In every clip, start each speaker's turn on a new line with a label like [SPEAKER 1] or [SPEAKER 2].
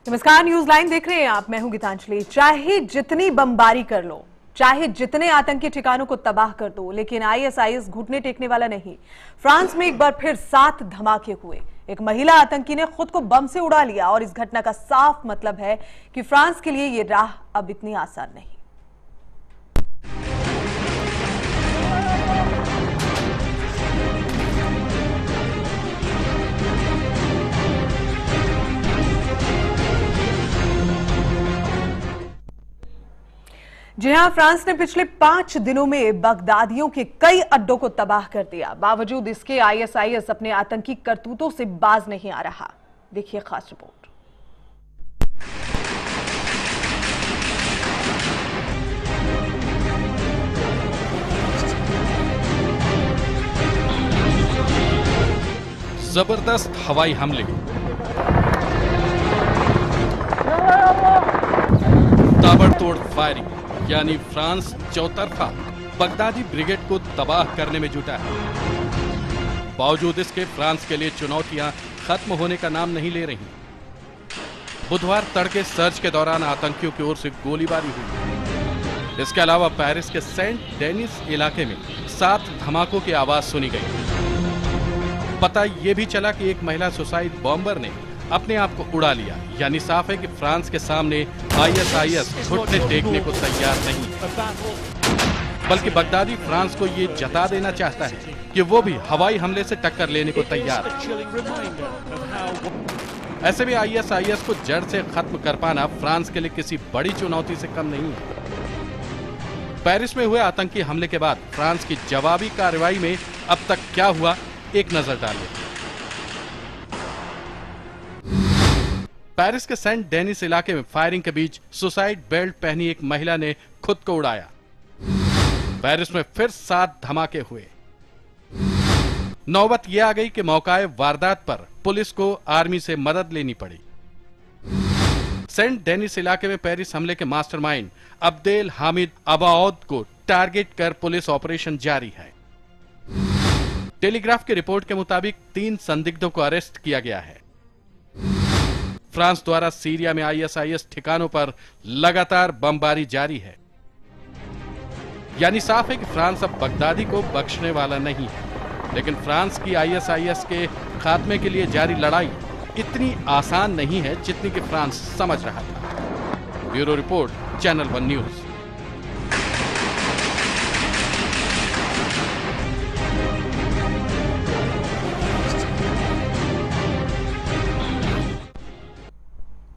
[SPEAKER 1] नमस्कार, news line देख रहे हैं आप। मैं हूं गीतांजलि। चाहे जितनी बमबारी कर लो, चाहे जितने आतंकी ठिकानों को तबाह कर दो, लेकिन आईएसआईएस घुटने टेकने वाला नहीं। फ्रांस में एक बार फिर 7 धमाके हुए। एक महिला आतंकी ने खुद को बम से उड़ा लिया और इस घटना का साफ मतलब है कि फ्रांस के लिए ये राह अब इतनी आसान नहीं। जी हां, फ्रांस ने पिछले 5 दिनों में बगदादियों के कई अड्डों को तबाह कर दिया। बावजूद इसके आईएसआईएस अपने आतंकी करतूतों से बाज नहीं आ रहा। देखिए खास रिपोर्ट।
[SPEAKER 2] जबरदस्त हवाई हमले, ताबड़तोड़ फायरिंग, यानी फ्रांस चौतरफा बगदादी ब्रिगेड को तबाह करने में जुटा है। बावजूद इसके फ्रांस के लिए चुनौतियां खत्म होने का नाम नहीं ले रही। बुधवार तड़के सर्च के दौरान आतंकियों की ओर से गोलीबारी हुई। इसके अलावा पेरिस के सेंट डेनिस इलाके में 7 धमाकों की आवाज सुनी गई। पता यह भी चला कि एक महिला सुसाइड बॉम्बर ने अपने आप को उड़ा लिया। यानी साफ है कि फ्रांस के सामने आईएसआईएस घुटने टेकने को तैयार नहीं, बल्कि बगदादी फ्रांस को ये जता देना चाहता है कि वो भी हवाई हमले से टक्कर लेने को तैयार है। ऐसे में आईएसआईएस को जड़ से खत्म कर पाना फ्रांस के लिए किसी बड़ी चुनौती से कम नहीं है। पेरिस में हुए आतंकी हमले के बाद फ्रांस की जवाबी कार्रवाई में अब तक क्या हुआ, एक नजर डालें। पेरिस के सेंट डेनिस इलाके में फायरिंग के बीच सुसाइड बेल्ट पहनी एक महिला ने खुद को उड़ाया। पेरिस में फिर 7 धमाके हुए। नौबत यह आ गई कि मौकाए वारदात पर पुलिस को आर्मी से मदद लेनी पड़ी। सेंट डेनिस इलाके में पेरिस हमले के मास्टरमाइंड अब्देल हामिद अबाउद को टारगेट कर पुलिस ऑपरेशन जारी है। टेलीग्राफ की रिपोर्ट के मुताबिक 3 संदिग्धों को अरेस्ट किया गया है। फ्रांस द्वारा सीरिया में आईएसआईएस ठिकानों पर लगातार बमबारी जारी है। यानी साफ है कि फ्रांस अब बगदादी को बख्शने वाला नहीं है। लेकिन फ्रांस की आईएसआईएस के खात्मे के लिए जारी लड़ाई इतनी आसान नहीं है जितनी कि फ्रांस समझ रहा था। Bureau report, channel 1 news.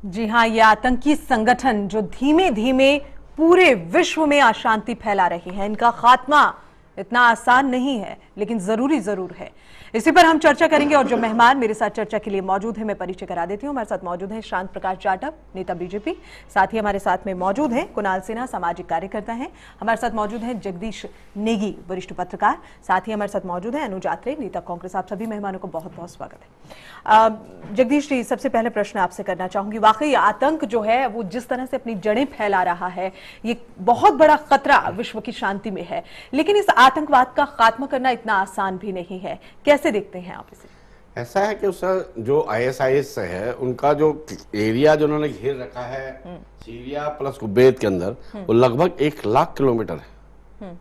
[SPEAKER 1] जी हां, ये आतंकी संगठन जो धीमे धीमे पूरे विश्व में अशांति फैला रही है, इनका खात्मा इतना आसान नहीं है, लेकिन जरूरी जरूर है। इसी पर हम चर्चा करेंगे और जो मेहमान मेरे साथ चर्चा के लिए मौजूद है, मैं परिचय करा देती हूं। हमारे साथ मौजूद हैं शांत प्रकाश जाटव, नेता बीजेपी। साथ ही हमारे साथ में मौजूद हैं कुणाल सिन्हा, सामाजिक कार्यकर्ता हैं। हमारे साथ मौजूद हैं जगदीश नेगी, वरिष्ठ पत्रकार। साथ ही हमारे साथ मौजूद हैं अनुज आत्रे, नेता कांग्रेस। आप सभी मेहमानों को बहुत बहुत स्वागत है। जगदीश जी, सबसे पहले प्रश्न आपसे करना चाहूंगी। वाकई आतंक जो है वो जिस तरह से अपनी जड़ें फैला रहा है, ये बहुत बड़ा खतरा विश्व की शांति में है, लेकिन इस आतंकवाद का खात्मा करना इतना आसान भी नहीं है। कैसे देखते हैं आप इसे?
[SPEAKER 3] ऐसा है कि उसका जो आईएसआईएस है, उनका जो एरिया जो उन्होंने घेर रखा है सीरिया प्लस कुवैत के अंदर, वो लगभग 1 लाख किलोमीटर है।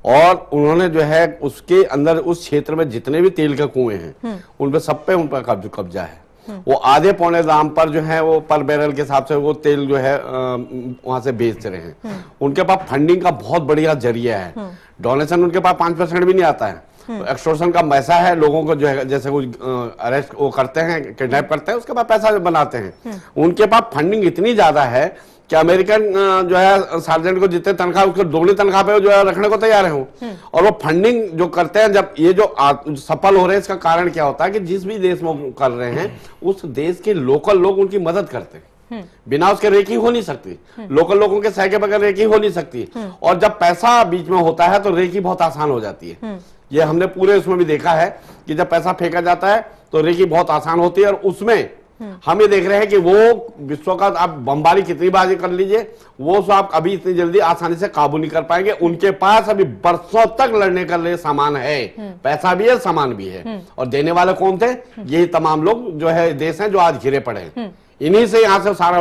[SPEAKER 3] और उन्होंने जो है उसके अंदर उस क्षेत्र में जितने भी तेल के कुएं हैं उन पे सब पे उन पर कब्जा है। वो आधे पौने दाम पर जो है वो पर बैरल के हिसाब से वो तेल जो है वहां से बेच रहे हैं। उनके पास फंडिंग का बहुत बढ़िया जरिया है। डोनेशन उनके पास 5% भी नहीं आता है। तो एक्सटॉर्शन का पैसा है, लोगों को जो है जैसे कुछ अरेस्ट वो करते हैं, किडनैप करते हैं, उसके बाद पैसा बनाते हैं। उनके पास फंडिंग इतनी ज्यादा है कि अमेरिकन जो है सार्जेंट को जितने तनख्वाह उसको दोगुनी तनख्वाह पे जो है रखने को तैयार है। और वो फंडिंग जो करते हैं, जब ये जो सफल हो रहे हैं, इसका कारण क्या होता है कि जिस भी देश में कर रहे हैं उस देश के लोकल लोग उनकी मदद करते हैं। बिना उसके रेकी हो नहीं सकती, लोकल लोगों के सह के बगैर रेकी हो नहीं सकती। और जब पैसा बीच में होता है तो रेकी बहुत आसान हो जाती है। ये हमने पूरे उसमें भी देखा है कि जब पैसा फेंका जाता है तो रेकी बहुत आसान होती है। और उसमें हम ये देख रहे हैं कि वो विश्व का आप बमबारी कितनी बाजी कर लीजिए, वो सब आप अभी इतनी जल्दी आसानी से काबू नहीं कर पाएंगे। उनके पास अभी बरसों तक लड़ने के लिए सामान है, पैसा भी है, सामान भी है। और देने वाले कौन थे? यही तमाम लोग जो है देश हैं जो आज घिरे पड़े हैं। इन्हीं से यहाँ से सारा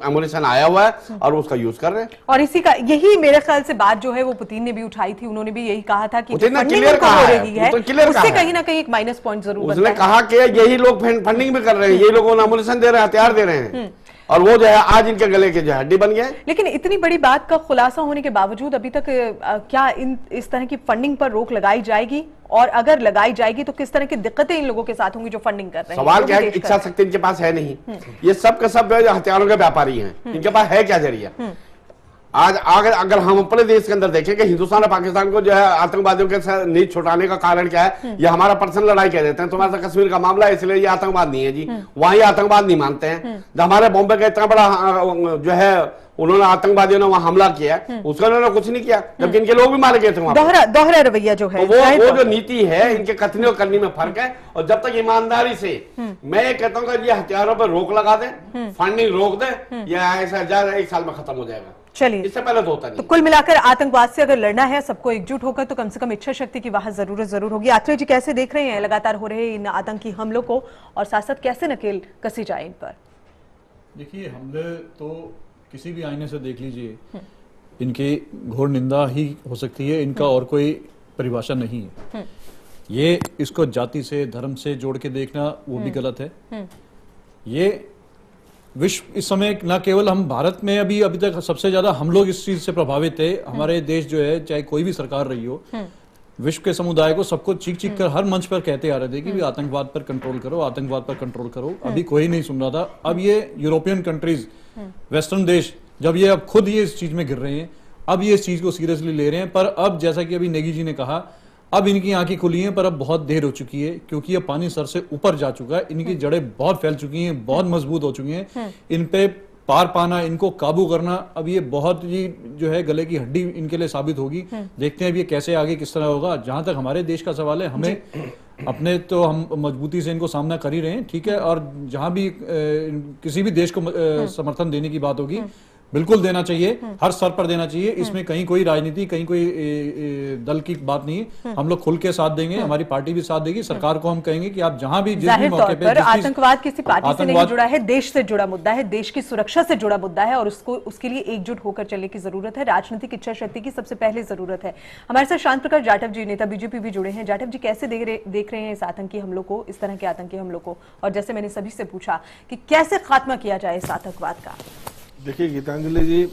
[SPEAKER 3] एमुनिशन आया हुआ है और उसका यूज कर रहे हैं।
[SPEAKER 1] और इसी का यही मेरे ख्याल से बात जो है वो पुतिन ने भी उठाई थी, उन्होंने भी यही कहा था कि
[SPEAKER 3] पुतिन ने
[SPEAKER 1] फंडिंग
[SPEAKER 3] क्लियर
[SPEAKER 1] उनको
[SPEAKER 3] कहा
[SPEAKER 1] हो
[SPEAKER 3] है,
[SPEAKER 1] रही है,
[SPEAKER 3] तो क्लियर
[SPEAKER 1] उससे
[SPEAKER 3] कहा है।
[SPEAKER 1] कहीं ना कहीं एक माइनस पॉइंट जरूर बनता
[SPEAKER 3] उसने
[SPEAKER 1] है।
[SPEAKER 3] कहा कि यही लोग फंडिंग भी कर रहे हैं, यही लोग एमुनिशन दे रहे हैं, हथियार दे रहे हैं, और वो जो है आज इनके गले के जो हड्डी बन गए।
[SPEAKER 1] लेकिन इतनी बड़ी बात का खुलासा होने के बावजूद अभी तक क्या इस तरह की फंडिंग पर रोक लगाई जाएगी, और अगर लगाई जाएगी तो किस तरह की दिक्कतें इन लोगों के साथ होंगी जो फंडिंग कर रहे हैं?
[SPEAKER 3] सवाल क्या है, इच्छा शक्ति इनके पास है नहीं। ये सब के सब हथियारों के व्यापारी हैं, इनके पास है क्या जरिया? आज अगर हम अपने देश के अंदर देखें कि हिंदुस्तान और पाकिस्तान को जो है आतंकवादियों के साथ नीच छुटाने का कारण क्या है, ये हमारा पर्सनल लड़ाई कह देते हैं, तुम्हारा कश्मीर का मामला है इसलिए ये आतंकवाद नहीं है जी, वहां ये आतंकवाद नहीं मानते हैं। जब हमारे बॉम्बे का इतना बड़ा जो है उन्होंने आतंकवादियों ने वहां हमला किया, उसका उन्होंने कुछ नहीं किया, जबकि इनके लोग भी मारे गए थे वहां।
[SPEAKER 1] दोहरा रवैया जो है,
[SPEAKER 3] तो वो जो नीति है इनके कथनी और करनी में फर्क है। और जब तक ईमानदारी से मैं ये कहता हूँ कि ये हथियारों पर रोक लगा दे, फंडिंग रोक दे, या ऐसा 1 साल में खत्म हो जाएगा।
[SPEAKER 1] चलिए,
[SPEAKER 3] इससे पहले तो होता नहीं।
[SPEAKER 1] तो कुल मिलाकर आतंकवाद से अगर लड़ना है सबको एकजुट होकर, तो कम से कम इच्छा शक्ति की वहां जरूर होगी। आत्रेय जी कैसे देख रहे हैं लगातार हो रहे इन आतंकी हमलों को, और साथ साथ कैसे नकेल कसी जाए इन पर?
[SPEAKER 4] देखिए, हमले तो किसी भी आईने से देख लीजिए, इनकी घोर निंदा ही हो सकती है, इनका और कोई परिभाषा नहीं है। ये इसको जाति से, धर्म से जोड़ के देखना वो भी गलत है। ये विश्व इस समय न केवल हम भारत में अभी तक सबसे ज्यादा हम लोग इस चीज से प्रभावित थे। हमारे देश जो है, चाहे कोई भी सरकार रही हो, विश्व के समुदाय को सबको चीख कर हर मंच पर कहते आ रहे थे कि भी आतंकवाद पर कंट्रोल करो, आतंकवाद पर कंट्रोल करो। अभी कोई नहीं सुन रहा था। अब ये यूरोपियन कंट्रीज, वेस्टर्न देश, जब ये अब खुद ये इस चीज में गिर रहे हैं, अब ये इस चीज को सीरियसली ले रहे हैं। पर अब जैसा कि अभी नेगी जी ने कहा, अब इनकी आंखें खुली हैं, पर अब बहुत देर हो चुकी है, क्योंकि ये पानी सर से ऊपर जा चुका है। इनकी जड़ें बहुत फैल चुकी हैं, बहुत मजबूत हो चुकी हैं। इन पे पार पाना, इनको काबू करना, अब ये बहुत ही जो है गले की हड्डी इनके लिए साबित होगी। देखते हैं अब ये कैसे आगे किस तरह होगा। जहां तक हमारे देश का सवाल है, हमें अपने तो हम मजबूती से इनको सामना कर ही रहे हैं, ठीक है। और जहां भी किसी भी देश को समर्थन देने की बात होगी, बिल्कुल देना चाहिए, हर स्तर पर देना चाहिए। इसमें कहीं कोई राजनीति, कहीं कोई दल की बात नहीं है। हम लोग खुल के साथ देंगे, हमारी पार्टी भी साथ देगी। सरकार को हम कहेंगे कि आप जहां भी, जिस भी मौके पे,
[SPEAKER 1] आतंकवाद किसी पार्टी से नहीं जुड़ा है, देश से जुड़ा मुद्दा है, देश की सुरक्षा से जुड़ा मुद्दा है, और उसके लिए एकजुट होकर चलने की जरूरत है। राजनीतिक इच्छा शक्ति की सबसे पहले जरूरत है। हमारे साथ शांत प्रकाश जाटव जी, नेता बीजेपी भी जुड़े हैं। जाटव जी, कैसे देख रहे हैं इस आतंकी हमलों को, इस तरह के आतंकी हमलों को, और जैसे मैंने सभी से पूछा कि कैसे खात्मा किया जाए इस आतंकवाद का?
[SPEAKER 5] देखिए गीतांजलि जी,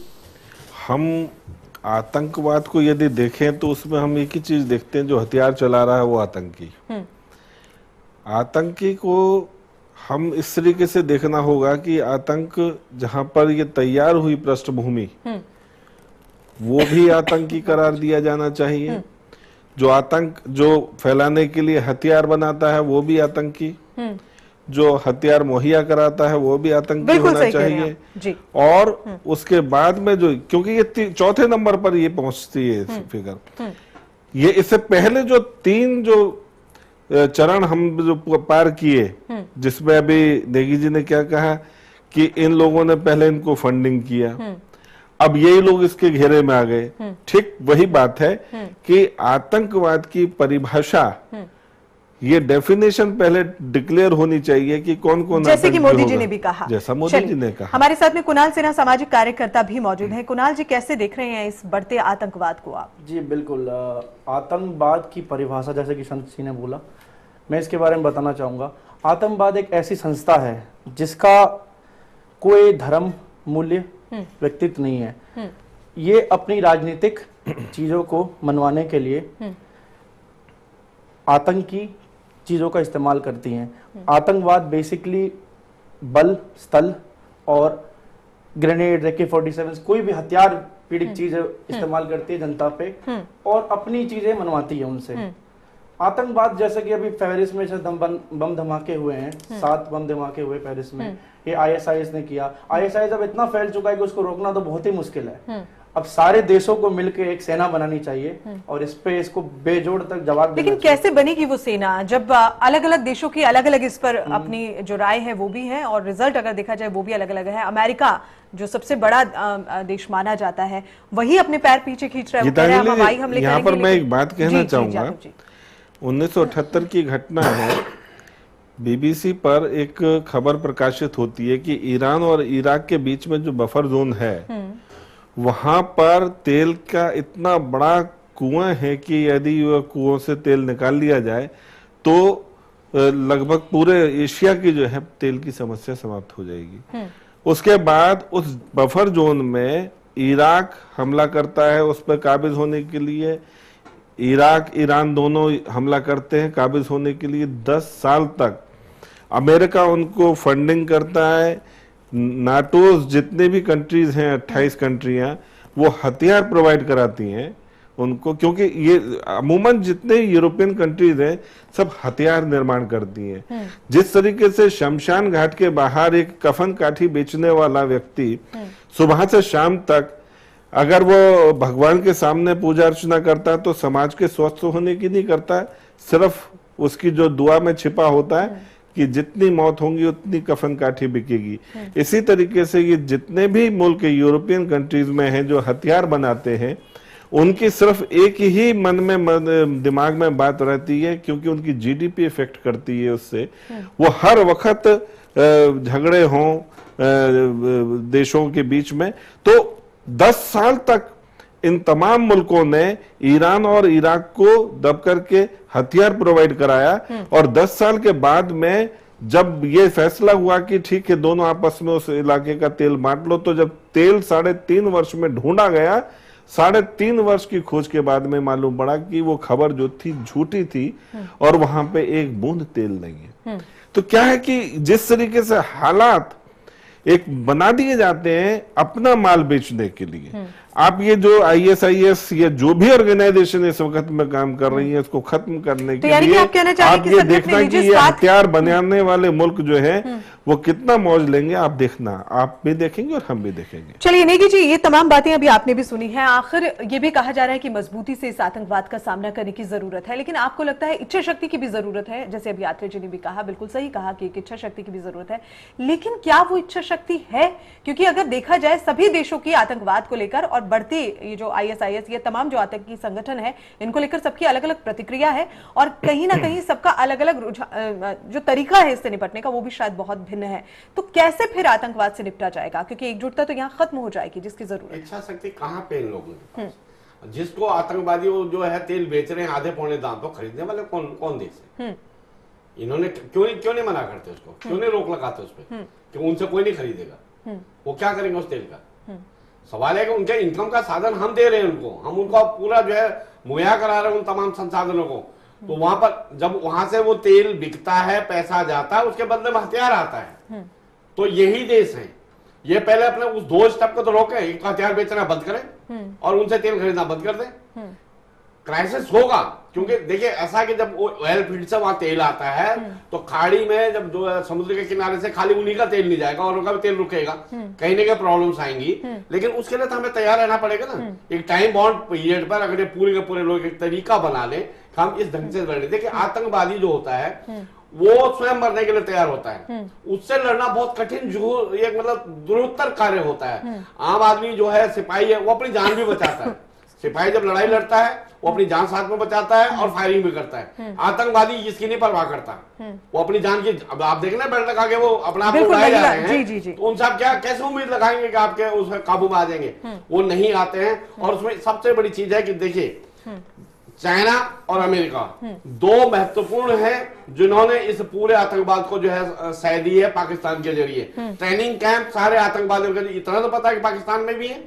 [SPEAKER 5] हम आतंकवाद को यदि देखें तो उसमें हम एक ही चीज देखते हैं, जो हथियार चला रहा है वो आतंकी। आतंकी को हम इस तरीके से देखना होगा कि आतंक जहां पर ये तैयार हुई पृष्ठभूमि, वो भी आतंकी करार दिया जाना चाहिए। जो आतंक जो फैलाने के लिए हथियार बनाता है वो भी आतंकी, जो हथियार मुहैया कराता है वो भी आतंकी होना चाहिए जी। और उसके बाद में जो, क्योंकि ये चौथे नंबर पर ये पहुंचती है फिगर, ये इससे पहले जो 3 जो चरण हम जो पार किए, जिसमें अभी नेगी जी ने क्या कहा कि इन लोगों ने पहले इनको फंडिंग किया, अब यही लोग इसके घेरे में आ गए। ठीक वही बात है कि आतंकवाद की परिभाषा, ये डेफिनेशन पहले डिक्लेयर होनी चाहिए कि कौन कौन,
[SPEAKER 1] जैसे कि मोदी जी ने भी कहा,
[SPEAKER 5] जैसा मोदी जी ने कहा।
[SPEAKER 1] हमारे साथ में कुणाल सिन्हा, सामाजिक कार्यकर्ता भी मौजूद हैं। कुणाल जी, कैसे देख रहे हैं इस बढ़ते आतंकवाद को आप?
[SPEAKER 6] जी बिल्कुल, आतंकवाद की परिभाषा जैसे कि संत सिंह ने बोला, मैं इसके बारे में बताना चाहूंगा। आतंकवाद एक ऐसी संस्था है जिसका कोई धर्म, मूल्य, व्यक्तित्व नहीं है। ये अपनी राजनीतिक चीजों को मनवाने के लिए आतंकी चीजों का इस्तेमाल करती हैं। आतंकवाद बेसिकली बल, स्थल और ग्रेनेड, AK-47, कोई भी हथियार पीड़ित चीज इस्तेमाल करती है जनता पे, और अपनी चीजें मनवाती है उनसे। आतंकवाद जैसे कि अभी पेरिस में बम धमाके हुए हैं, 7 बम धमाके हुए पेरिस में, ये ISIS ने किया। ISIS अब इतना फैल चुका है कि उसको रोकना तो बहुत ही मुश्किल है। अब सारे देशों को मिलकर एक सेना बनानी चाहिए और इस पे इसको बेजोड़ तक जवाब।
[SPEAKER 1] लेकिन कैसे बनेगी वो सेना जब अलग अलग देशों की अलग अलग इस पर अपनी जो राय है वो भी है, और रिजल्ट अगर देखा जाए वो भी अलग अलग है। अमेरिका जो सबसे बड़ा देश माना जाता है, वही अपने पैर पीछे खींच रहा है, हवाई हमले करेंगे।
[SPEAKER 5] यहाँ पर मैं एक बात कहना चाहूंगा। 1978 की घटना है बीबीसी पर एक खबर प्रकाशित होती है कि ईरान और इराक के बीच में जो बफर जोन है वहां पर तेल का इतना बड़ा कुआं है कि यदि वह कुओं से तेल निकाल लिया जाए तो लगभग पूरे एशिया की जो है तेल की समस्या समाप्त हो जाएगी। उसके बाद उस बफर जोन में इराक हमला करता है उस पर काबिज होने के लिए, इराक ईरान दोनों हमला करते हैं काबिज होने के लिए। 10 साल तक अमेरिका उनको फंडिंग करता है। नाटो जितने भी कंट्रीज हैं 28 कंट्रियां वो हथियार प्रोवाइड कराती हैं उनको, क्योंकि ये अमूमन जितने यूरोपियन कंट्रीज हैं सब हथियार निर्माण करती हैं। जिस तरीके से शमशान घाट के बाहर एक कफन काठी बेचने वाला व्यक्ति सुबह से शाम तक अगर वो भगवान के सामने पूजा अर्चना करता है तो समाज के स्वस्थ होने की नहीं करता है, सिर्फ उसकी जो दुआ में छिपा होता है कि जितनी मौत होंगी उतनी कफन काठी बिकेगी। इसी तरीके से ये जितने भी मुल्क यूरोपियन कंट्रीज में हैं जो हथियार बनाते हैं उनकी सिर्फ एक ही मन में दिमाग में बात रहती है, क्योंकि उनकी जीडीपी इफेक्ट करती है उससे। वो हर वक्त झगड़े हों देशों के बीच में। तो 10 साल तक इन तमाम मुल्कों ने ईरान और इराक को दब करके हथियार प्रोवाइड कराया और 10 साल के बाद में जब ये फैसला हुआ कि ठीक है दोनों आपस में उस इलाके का तेल बांट लो, तो जब तेल 3.5 वर्ष में ढूंढा गया, 3.5 वर्ष की खोज के बाद में मालूम पड़ा कि वो खबर जो थी झूठी थी और वहां पे एक बूंद तेल नहीं है। तो क्या है कि जिस तरीके से हालात एक बना दिए जाते हैं अपना माल बेचने के लिए, आप ये जो ISIS या जो भी ऑर्गेनाइजेशन इस वक्त में काम कर रही है इसको खत्म करने के लिए
[SPEAKER 1] आप
[SPEAKER 5] ये देखना कि ये हथियार बनाने वाले मुल्क जो है वो कितना मौज लेंगे, आप देखना, आप भी देखेंगे और हम भी देखेंगे।
[SPEAKER 1] चलिए नेगी जी, ये तमाम बातें अभी आपने भी सुनी हैं। आखिर ये भी कहा जा रहा है कि मजबूती से इस आतंकवाद का सामना करने की जरूरत है, लेकिन आपको लगता है इच्छा शक्ति की भी जरूरत है? जैसे अभी यात्री जी ने भी कहा, बिल्कुल सही कहा कि इच्छा शक्ति की भी जरूरत है, लेकिन क्या वो इच्छा शक्ति है? क्योंकि अगर देखा जाए सभी देशों की आतंकवाद को लेकर और बढ़ती ये जो ISIS ये तमाम जो आतंकी संगठन है इनको लेकर सबकी अलग अलग प्रतिक्रिया है और कहीं ना कहीं सबका अलग अलग जो तरीका है इससे निपटने का वो भी शायद बहुत भिन्न है। तो कैसे फिर आतंकवाद से निपटा जाएगा? क्योंकि एकजुटता तो यहाँ खत्म हो जाएगी जिसकी जरूरत।
[SPEAKER 3] इच्छा शक्ति कहाँ पे इन लोगों के पास? जिसको आतंकवादी जो है तेल बेच रहे हैं आधे पौने दाम तो खरीदने वाले कौन देश है? इन्होंने क्यों नहीं मना करते उसको, क्यों नहीं रोक लगाते उस पर कि उनसे कोई नहीं खरीदेगा? वो क्या करेंगे उस तेल का? सवाल है कि उनके इनकम का साधन हम दे रहे हैं उनको, हम उनका पूरा जो है मुहैया करा रहे हैं उन तमाम संसाधनों को। तो वहां पर जब वहां से वो तेल बिकता है, पैसा जाता है, उसके बदले में हथियार आता है। तो यही देश है, ये पहले अपने उस 2 स्टेप को तो रोके, एक हथियार बेचना बंद करें और उनसे तेल खरीदना बंद कर दें। क्राइसिस होगा, क्योंकि देखिए ऐसा कि जब ऑयल फील्ड से वहां तेल आता है तो खाड़ी में जब जो समुद्र के किनारे से खाली उन्हीं का तेल नहीं जाएगा और उनका भी तेल रुकेगा, कहीं ना कहीं प्रॉब्लम्स आएंगी। लेकिन उसके लिए तो हमें तैयार रहना पड़ेगा ना, एक टाइम बाउंड पीरियड पर अगर ये पूरे के पूरे लोग एक तरीका बना ले, हम इस ढंग से लड़े। देखिए आतंकवादी जो होता है वो स्वयं मरने के लिए तैयार होता है, उससे लड़ना बहुत कठिन एक मतलब दुरुत्तर कार्य होता है। आम आदमी जो है सिपाही है वो अपनी जान भी बचाता है, सिपाही जब लड़ाई लड़ता है वो अपनी जान साथ में बचाता है और फायरिंग भी करता है। आतंकवादी इसकी नहीं परवाह करता, वो अपनी जान की, अब आप देखना बेल्ट लगा के वो अपना आप उड़ाए जा रहे हैं, तो उनसे आप क्या कैसे उम्मीद लगाएंगे कि आपके उसमें काबू में आ जाएंगे? वो नहीं आते हैं। और उसमें सबसे बड़ी चीज है कि देखिए चाइना और अमेरिका 2 महत्वपूर्ण हैं जिन्होंने इस पूरे आतंकवाद को जो है सह दी है पाकिस्तान के जरिए। ट्रेनिंग कैंप सारे आतंकवादियों के इतना तो पता है कि पाकिस्तान में भी है,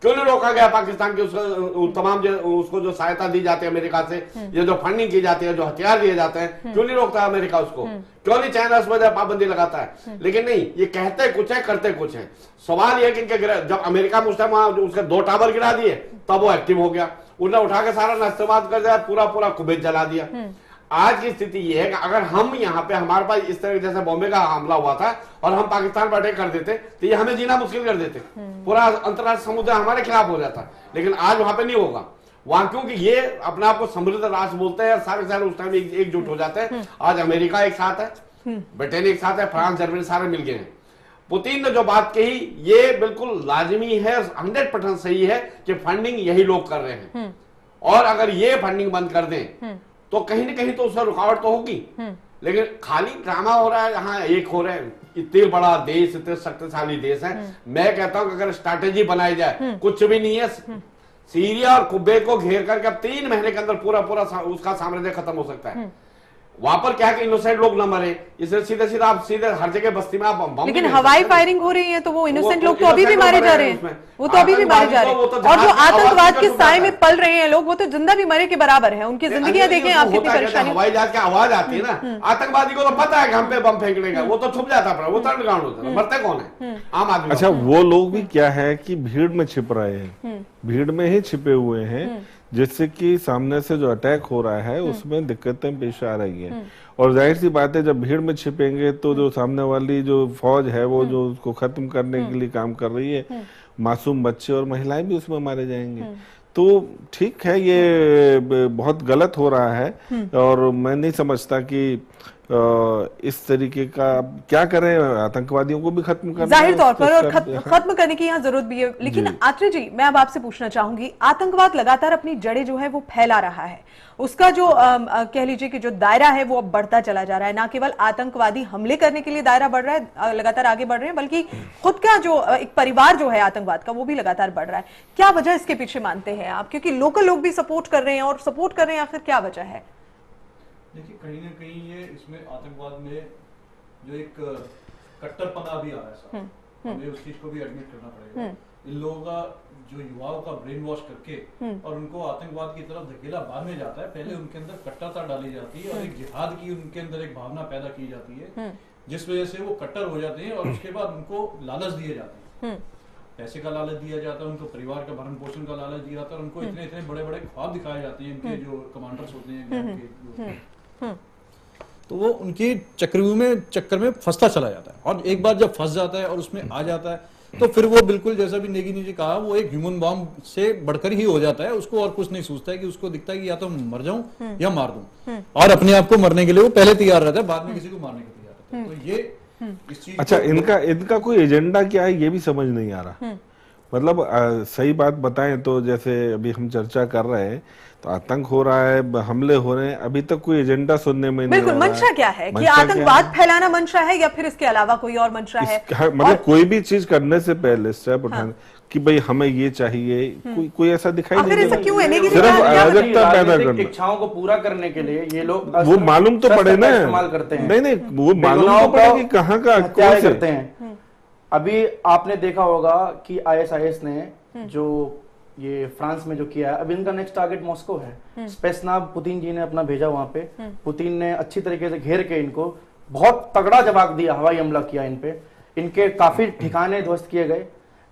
[SPEAKER 3] क्यों नहीं रोका गया पाकिस्तान के उसको तमाम उसको जो सहायता दी जाती है अमेरिका से, ये जो फंडिंग की जाती है, जो हथियार दिए जाते हैं, क्यों नहीं रोकता अमेरिका उसको? क्यों नहीं चाइना उस वजह पाबंदी लगाता है? लेकिन नहीं, ये कहते कुछ है करते कुछ है। सवाल यह कि इनके जब अमेरिका मुस्लिम उसके 2 टावर गिरा दिए तब वो एक्टिव हो गया, उन्हें उठा के सारा नस्तेबाद कर दिया, पूरा कुवैत जला दिया। आज की स्थिति ये है कि अगर हम यहाँ पे हमारे पास इस तरह जैसे बॉम्बे का हमला हुआ था और हम पाकिस्तान पर अटैक कर देते तो ये हमें जीना मुश्किल कर देते, पूरा अंतर्राष्ट्रीय समुद्र हमारे खिलाफ हो जाता। लेकिन आज वहां पे नहीं होगा, वहां क्योंकि ये अपने आप को समृद्ध राष्ट्र बोलते हैं, सारे उस टाइम एकजुट हो जाते हैं। आज अमेरिका एक साथ है, ब्रिटेन एक साथ है, फ्रांस जर्मनी सारे मिल गए हैं। पुतिन ने जो बात कही ये बिल्कुल लाजमी है, 100% सही है कि फंडिंग यही लोग कर रहे हैं, और अगर ये फंडिंग बंद कर दें तो कहीं ना कहीं तो उसका रुकावट तो होगी। लेकिन खाली ड्रामा हो रहा है, यहाँ एक हो रहे हैं। इतने बड़ा देश, इतने शक्तिशाली देश है, मैं कहता हूं कि अगर स्ट्रैटेजी बनाई जाए, कुछ भी नहीं है, सीरिया और कुवैत को घेर करके अब 3 महीने के अंदर पूरा उसका साम्राज्य खत्म हो सकता है। वहां पर क्या है कि इनोसेंट लोग न मरे, इसलिए सीधे सीधा आप सीधे हर जगह बस्ती में आप बम।
[SPEAKER 1] लेकिन हवाई फायरिंग हो रही है तो वो इनोसेंट लोग तो अभी भी मारे जा रहे हैं, वो तो अभी भी मारे जा रहे हैं। और जो आतंकवाद के साए में पल रहे हैं लोग, वो तो जिंदा भी मरे के बराबर है। उनकी जिंदगियां देखें आप, कितनी परेशानी।
[SPEAKER 3] हवाई जहाज की आवाज आती है ना, आतंकवादी को तो पता है कि हम पे बम फेंकने का, वो तो छुप जाता है, वो तो अंडरग्राउंड होता है, मरते कौन है? आम आदमी।
[SPEAKER 5] अच्छा, वो लोग भी क्या है कि भीड़ में छिप रहे हैं, भीड़ में ही छिपे हुए हैं, जिससे कि सामने से जो अटैक हो रहा है उसमें दिक्कतें पेश आ रही हैं। और जाहिर सी बात है, जब भीड़ में छिपेंगे तो जो सामने वाली जो फौज है वो जो उसको खत्म करने के लिए काम कर रही है, मासूम बच्चे और महिलाएं भी उसमें मारे जाएंगे। तो ठीक है, ये बहुत गलत हो रहा है और मैं नहीं समझता कि इस तरीके का क्या करें, आतंकवादियों को भी खत्म करना
[SPEAKER 1] जाहिर तौर पर, और खत्म करने की यहाँ जरूरत भी है। लेकिन आत्रे जी, मैं अब आपसे पूछना चाहूंगी, आतंकवाद लगातार अपनी जड़ें जो है वो फैला रहा है, उसका जो कह लीजिए कि जो दायरा है वो अब बढ़ता चला जा रहा है। ना केवल आतंकवादी हमले करने के लिए दायरा बढ़ रहा है, लगातार आगे बढ़ रहे हैं, बल्कि खुद का जो एक परिवार जो है आतंकवाद का, वो भी लगातार बढ़ रहा है। क्या वजह इसके पीछे मानते हैं आप? क्योंकि लोकल लोग भी सपोर्ट कर रहे हैं, और सपोर्ट कर रहे हैं, आखिर क्या वजह है?
[SPEAKER 4] देखिए, कहीं ना कहीं ये इसमें आतंकवाद में जो एक कट्टरपना भी आ रहा है साथ, हमें उस चीज को भी एडमिट करना पड़ेगा। इन लोगों का जो युवाओं का ब्रेन वॉश करके और उनको आतंकवाद की तरफ धकेला बाद में जाता है। पहले उनके अंदर कट्टरता डाली जाती है और एक जिहाद की उनके अंदर एक भावना पैदा की जाती है, जिस वजह से वो कट्टर हो जाते हैं। और उसके बाद उनको लालच दिए जाते हैं, पैसे का लालच दिया जाता है, उनको परिवार का भरण पोषण का लालच दिया जाता है, उनको इतने इतने बड़े बड़े ख्वाब दिखाए जाते हैं इनके जो कमांडर्स होते हैं तो वो उनकी चक्कर में फंसता चला जाता है। और एक बार जब फंस जाता है और उसमें आ जाता है तो फिर वो बिल्कुल जैसा भी नेगी ने जी कहा, वो एक ह्यूमन बॉम्ब से बढ़कर ही हो जाता है। उसको और कुछ नहीं सोचता है कि उसको दिखता है कि या तो मर जाऊं या मार दूं, और अपने आप को मरने के लिए वो पहले तैयार रहता है, बाद में किसी को मारने के तैयार रहता है। तो ये इस चीज।
[SPEAKER 5] अच्छा, इनका कोई एजेंडा क्या है ये भी समझ नहीं आ रहा। मतलब सही बात बताएं तो जैसे अभी हम चर्चा कर रहे हैं, तो आतंक हो रहा है, हमले हो रहे हैं, अभी तक कोई एजेंडा सुनने में नहीं आ रहा है।
[SPEAKER 1] मंशा क्या है? कि आतंकवाद फैलाना मंशा है या फिर इसके अलावा कोई और मंशा है?
[SPEAKER 5] मतलब कोई भी चीज करने से पहले स्टेप उठाने कि भाई हमें ये चाहिए, कोई ऐसा दिखाई नहीं देता।
[SPEAKER 1] क्यों है?
[SPEAKER 5] सिर्फ अराजकता पैदा करना,
[SPEAKER 6] इच्छाओं को पूरा करने के लिए ये लोग
[SPEAKER 5] वो मालूम तो पड़े ना,
[SPEAKER 6] इस्तेमाल करते हैं।
[SPEAKER 5] नहीं, वो मालूम तो पड़े कि कहाँ का
[SPEAKER 6] क्या करते हैं। अभी आपने देखा होगा कि ISIS ने जो ये फ्रांस में जो किया है, अब इनका नेक्स्ट टारगेट मॉस्को है। स्पेसनाव पुतिन जी ने अपना भेजा वहां पे, पुतिन ने अच्छी तरीके से घेर के इनको बहुत तगड़ा जवाब दिया, हवाई हमला किया इन पे, इनके काफी ठिकाने ध्वस्त किए गए।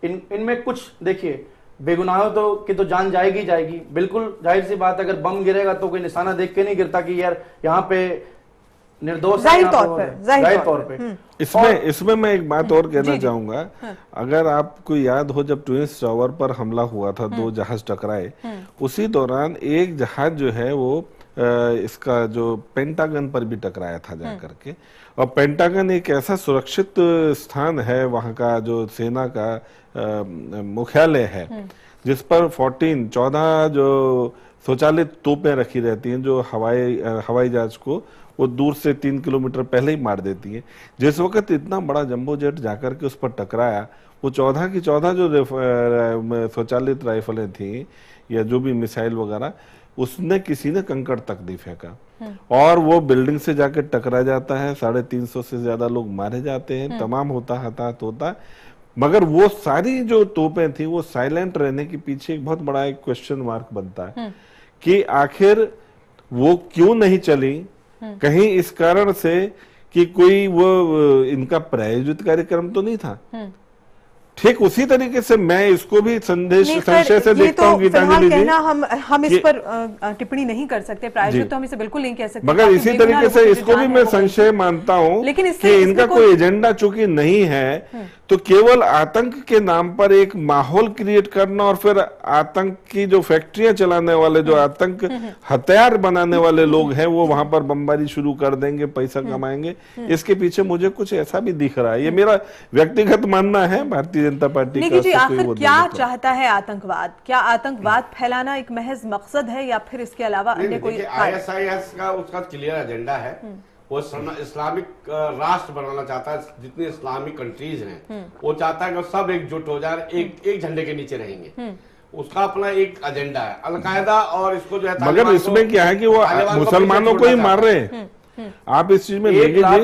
[SPEAKER 6] इनमें कुछ देखिए, बेगुनाहों तो की जान जाएगी जाएगी, बिल्कुल जाहिर सी बात है। अगर बम गिरेगा तो कोई निशाना देख के नहीं गिरता कि यार यहाँ पे निर्दोष,
[SPEAKER 1] जाहिर तौर पे।
[SPEAKER 5] इसमें मैं एक बात और कहना चाहूंगा। अगर आपको याद हो, जब ट्विंस टावर पर हमला हुआ था, 2 जहाज टकराए, उसी दौरान एक जहाज जो है वो इसका जो पेंटागन पर भी टकराया था जाकर के। और पेंटागन एक ऐसा सुरक्षित स्थान है, वहां का जो सेना का मुख्यालय है, जिस पर 14 जो स्वचालित तोपें रखी रहती हैं, जो हवाई जहाज को वो दूर से 3 किलोमीटर पहले ही मार देती है। जिस वक्त इतना बड़ा जंबो जेट जाकर के उस पर टकराया, वो 14 की 14 जो स्वचालित राइफलें थी या जो भी मिसाइल वगैरह, उसने किसी ने कंकड़ तक नहीं फेंका और वो बिल्डिंग से जाकर टकरा जाता है। 350 से ज्यादा लोग मारे जाते हैं, तमाम हताहत होता। मगर वो सारी जो तोपें थी, वो साइलेंट रहने के पीछे एक बहुत बड़ा एक क्वेश्चन मार्क बनता है कि आखिर वो क्यों नहीं चली। कहीं इस कारण से कि कोई वो इनका प्रायोजित कार्यक्रम तो नहीं था। ठीक उसी तरीके से मैं इसको भी संशय से देखता हूँ गीतांजलि जी।
[SPEAKER 1] हम इस पर टिप्पणी नहीं कर सकते, प्रायोजित तो हम इसे बिल्कुल नहीं कह सकते।
[SPEAKER 5] मगर इसी तरीके से इसको भी मैं संशय मानता हूँ कि इनका कोई एजेंडा चूंकि नहीं है, तो केवल आतंक के नाम पर एक माहौल क्रिएट करना और फिर आतंक की जो फैक्ट्रियां चलाने वाले, जो आतंक हथियार बनाने वाले लोग हैं, वो वहां पर बमबारी शुरू कर देंगे, पैसा कमाएंगे। इसके पीछे मुझे कुछ ऐसा भी दिख रहा है। ये मेरा व्यक्तिगत मानना है। भारतीय जनता पार्टी का
[SPEAKER 1] जी, आखिर क्या चाहता है आतंकवाद? क्या आतंकवाद फैलाना एक महज मकसद है या फिर इसके अलावा अन्य कोई?
[SPEAKER 3] ISIS का उसका क्लियर एजेंडा है। वो इस्लामिक राष्ट्र बनाना चाहता है। जितने इस्लामिक कंट्रीज हैं वो चाहता है कि सब एकजुट हो जाए, एक झंडे के नीचे रहेंगे। उसका अपना एक एजेंडा है। अलकायदा और इसको जो है,
[SPEAKER 5] मगर इसमें क्या है कि वो मुसलमानों को ही मार रहे हैं। आप इस चीज में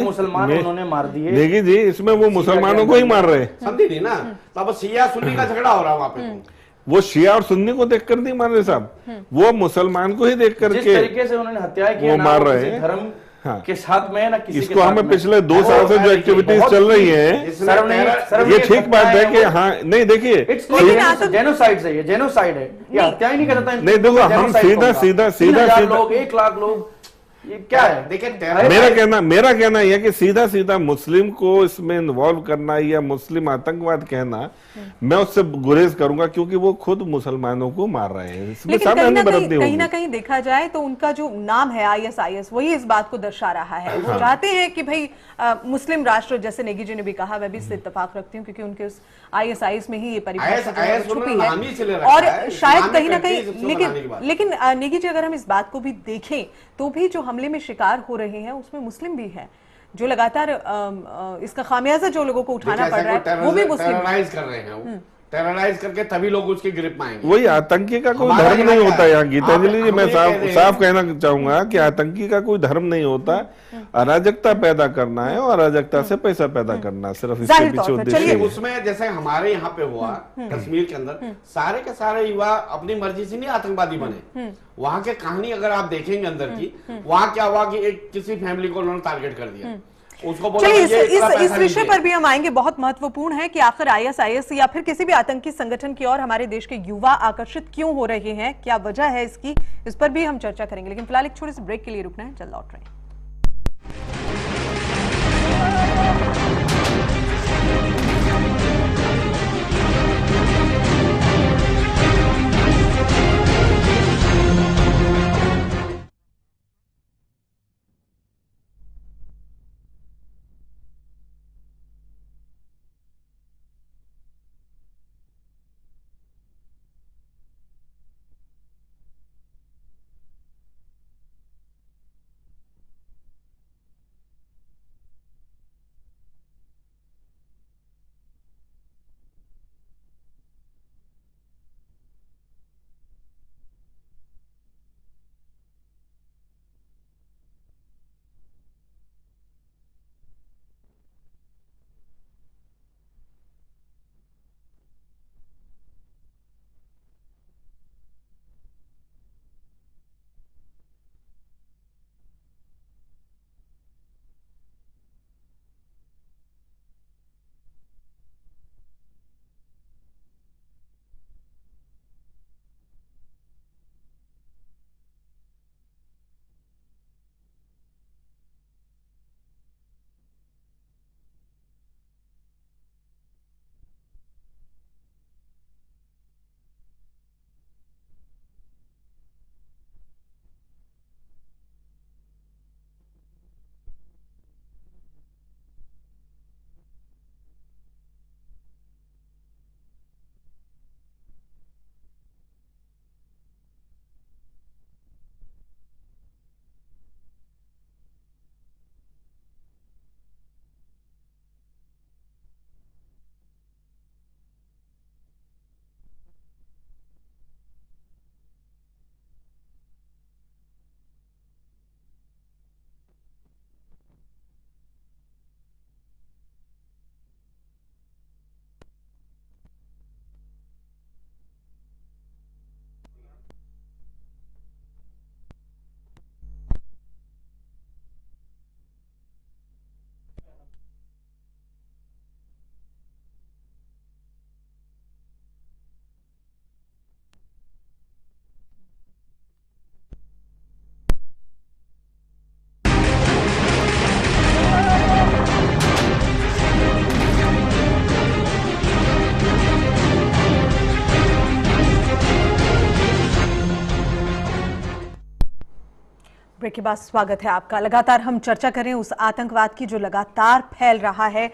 [SPEAKER 6] मुसलमान उन्होंने मार दिए।
[SPEAKER 5] देखिए जी, इसमें वो मुसलमानों को ही मार रहे हैं,
[SPEAKER 3] समझी नहीं ना। तब शिया सुन्नी का झगड़ा हो रहा है वहां पे।
[SPEAKER 5] वो शिया और सुन्नी को देखकर नहीं मार रहे साहब, वो मुसलमान को ही देख करके
[SPEAKER 6] जिस तरीके से उन्होंने हत्या किया,
[SPEAKER 5] वो मार रहे हैं
[SPEAKER 6] धर्म
[SPEAKER 5] हाँ।
[SPEAKER 6] के साथ में ना किसी
[SPEAKER 5] इसको हमें पिछले 2 साल से जो एक्टिविटीज चल रही है, ये ठीक बात है कि हाँ नहीं देखिए
[SPEAKER 6] जेनोसाइड है, ये जेनोसाइड है, ये हत्या ही नहीं करता।
[SPEAKER 5] नहीं देखो, हम सीधा
[SPEAKER 6] लोग 1 लाख लोग, ये क्या है? देखिए
[SPEAKER 5] मेरा कहना यह कि सीधा मुस्लिम को इसमें इन्वॉल्व करना या मुस्लिम आतंकवाद कहना, मैं उससे गुरेज करूंगा, क्योंकि वो खुद मुसलमानों को मार रहे हैं। इसमें
[SPEAKER 1] कहीं ना कहीं देखा जाए तो उनका जो नाम है ISIS, वही इस बात को दर्शा रहा है। वो चाहते हैं कि भाई मुस्लिम राष्ट्र, जैसे नेगी जी ने भी कहा, मैं भी इससे इत्तेफाक रखती हूँ, क्योंकि उनके उस ISIS में ही ये परिभाषा छुपी है। और शायद कहीं ना कहीं, लेकिन नेगी जी, अगर हम इस बात को भी देखें तो भी जो हमले में शिकार हो रहे हैं उसमें मुस्लिम भी है, जो लगातार इसका खामियाजा जो लोगों को उठाना पड़ रहा है वो भी मुस्लिम
[SPEAKER 3] टेरराइज कर रहे हैं। टेरराइज करके तभी लोग उसकी गिरफ्त में आएंगे।
[SPEAKER 5] वही आतंकी का कोई धर्म नहीं होता यहाँ। गीतांजलि जी, मैं साफ कहना चाहूंगा कि आतंकी का कोई धर्म नहीं होता। अराजकता पैदा करना है और अराजकता से पैसा पैदा करना, सिर्फ इसके पीछे उद्देश्य।
[SPEAKER 3] उसमें जैसे हमारे यहाँ पे हुआ कश्मीर के अंदर, सारे के सारे युवा अपनी मर्जी से नहीं आतंकवादी बने। वहां के कहानी अगर आप देखेंगे अंदर की, वहां क्या हुआ कि एक किसी फैमिली को उन्होंने टारगेट कर दिया।
[SPEAKER 1] चलिए इस विषय पर भी हम आएंगे। बहुत महत्वपूर्ण है कि आखिर ISIS या फिर किसी भी आतंकी संगठन की ओर हमारे देश के युवा आकर्षित क्यों हो रहे हैं, क्या वजह है इसकी, इस पर भी हम चर्चा करेंगे। लेकिन फिलहाल एक छोटे से ब्रेक के लिए रुकना है, जल्द लौट रहे हैं। ब्रेक के बाद स्वागत है आपका। लगातार हम चर्चा करें उस आतंकवाद की जो लगातार फैल रहा है।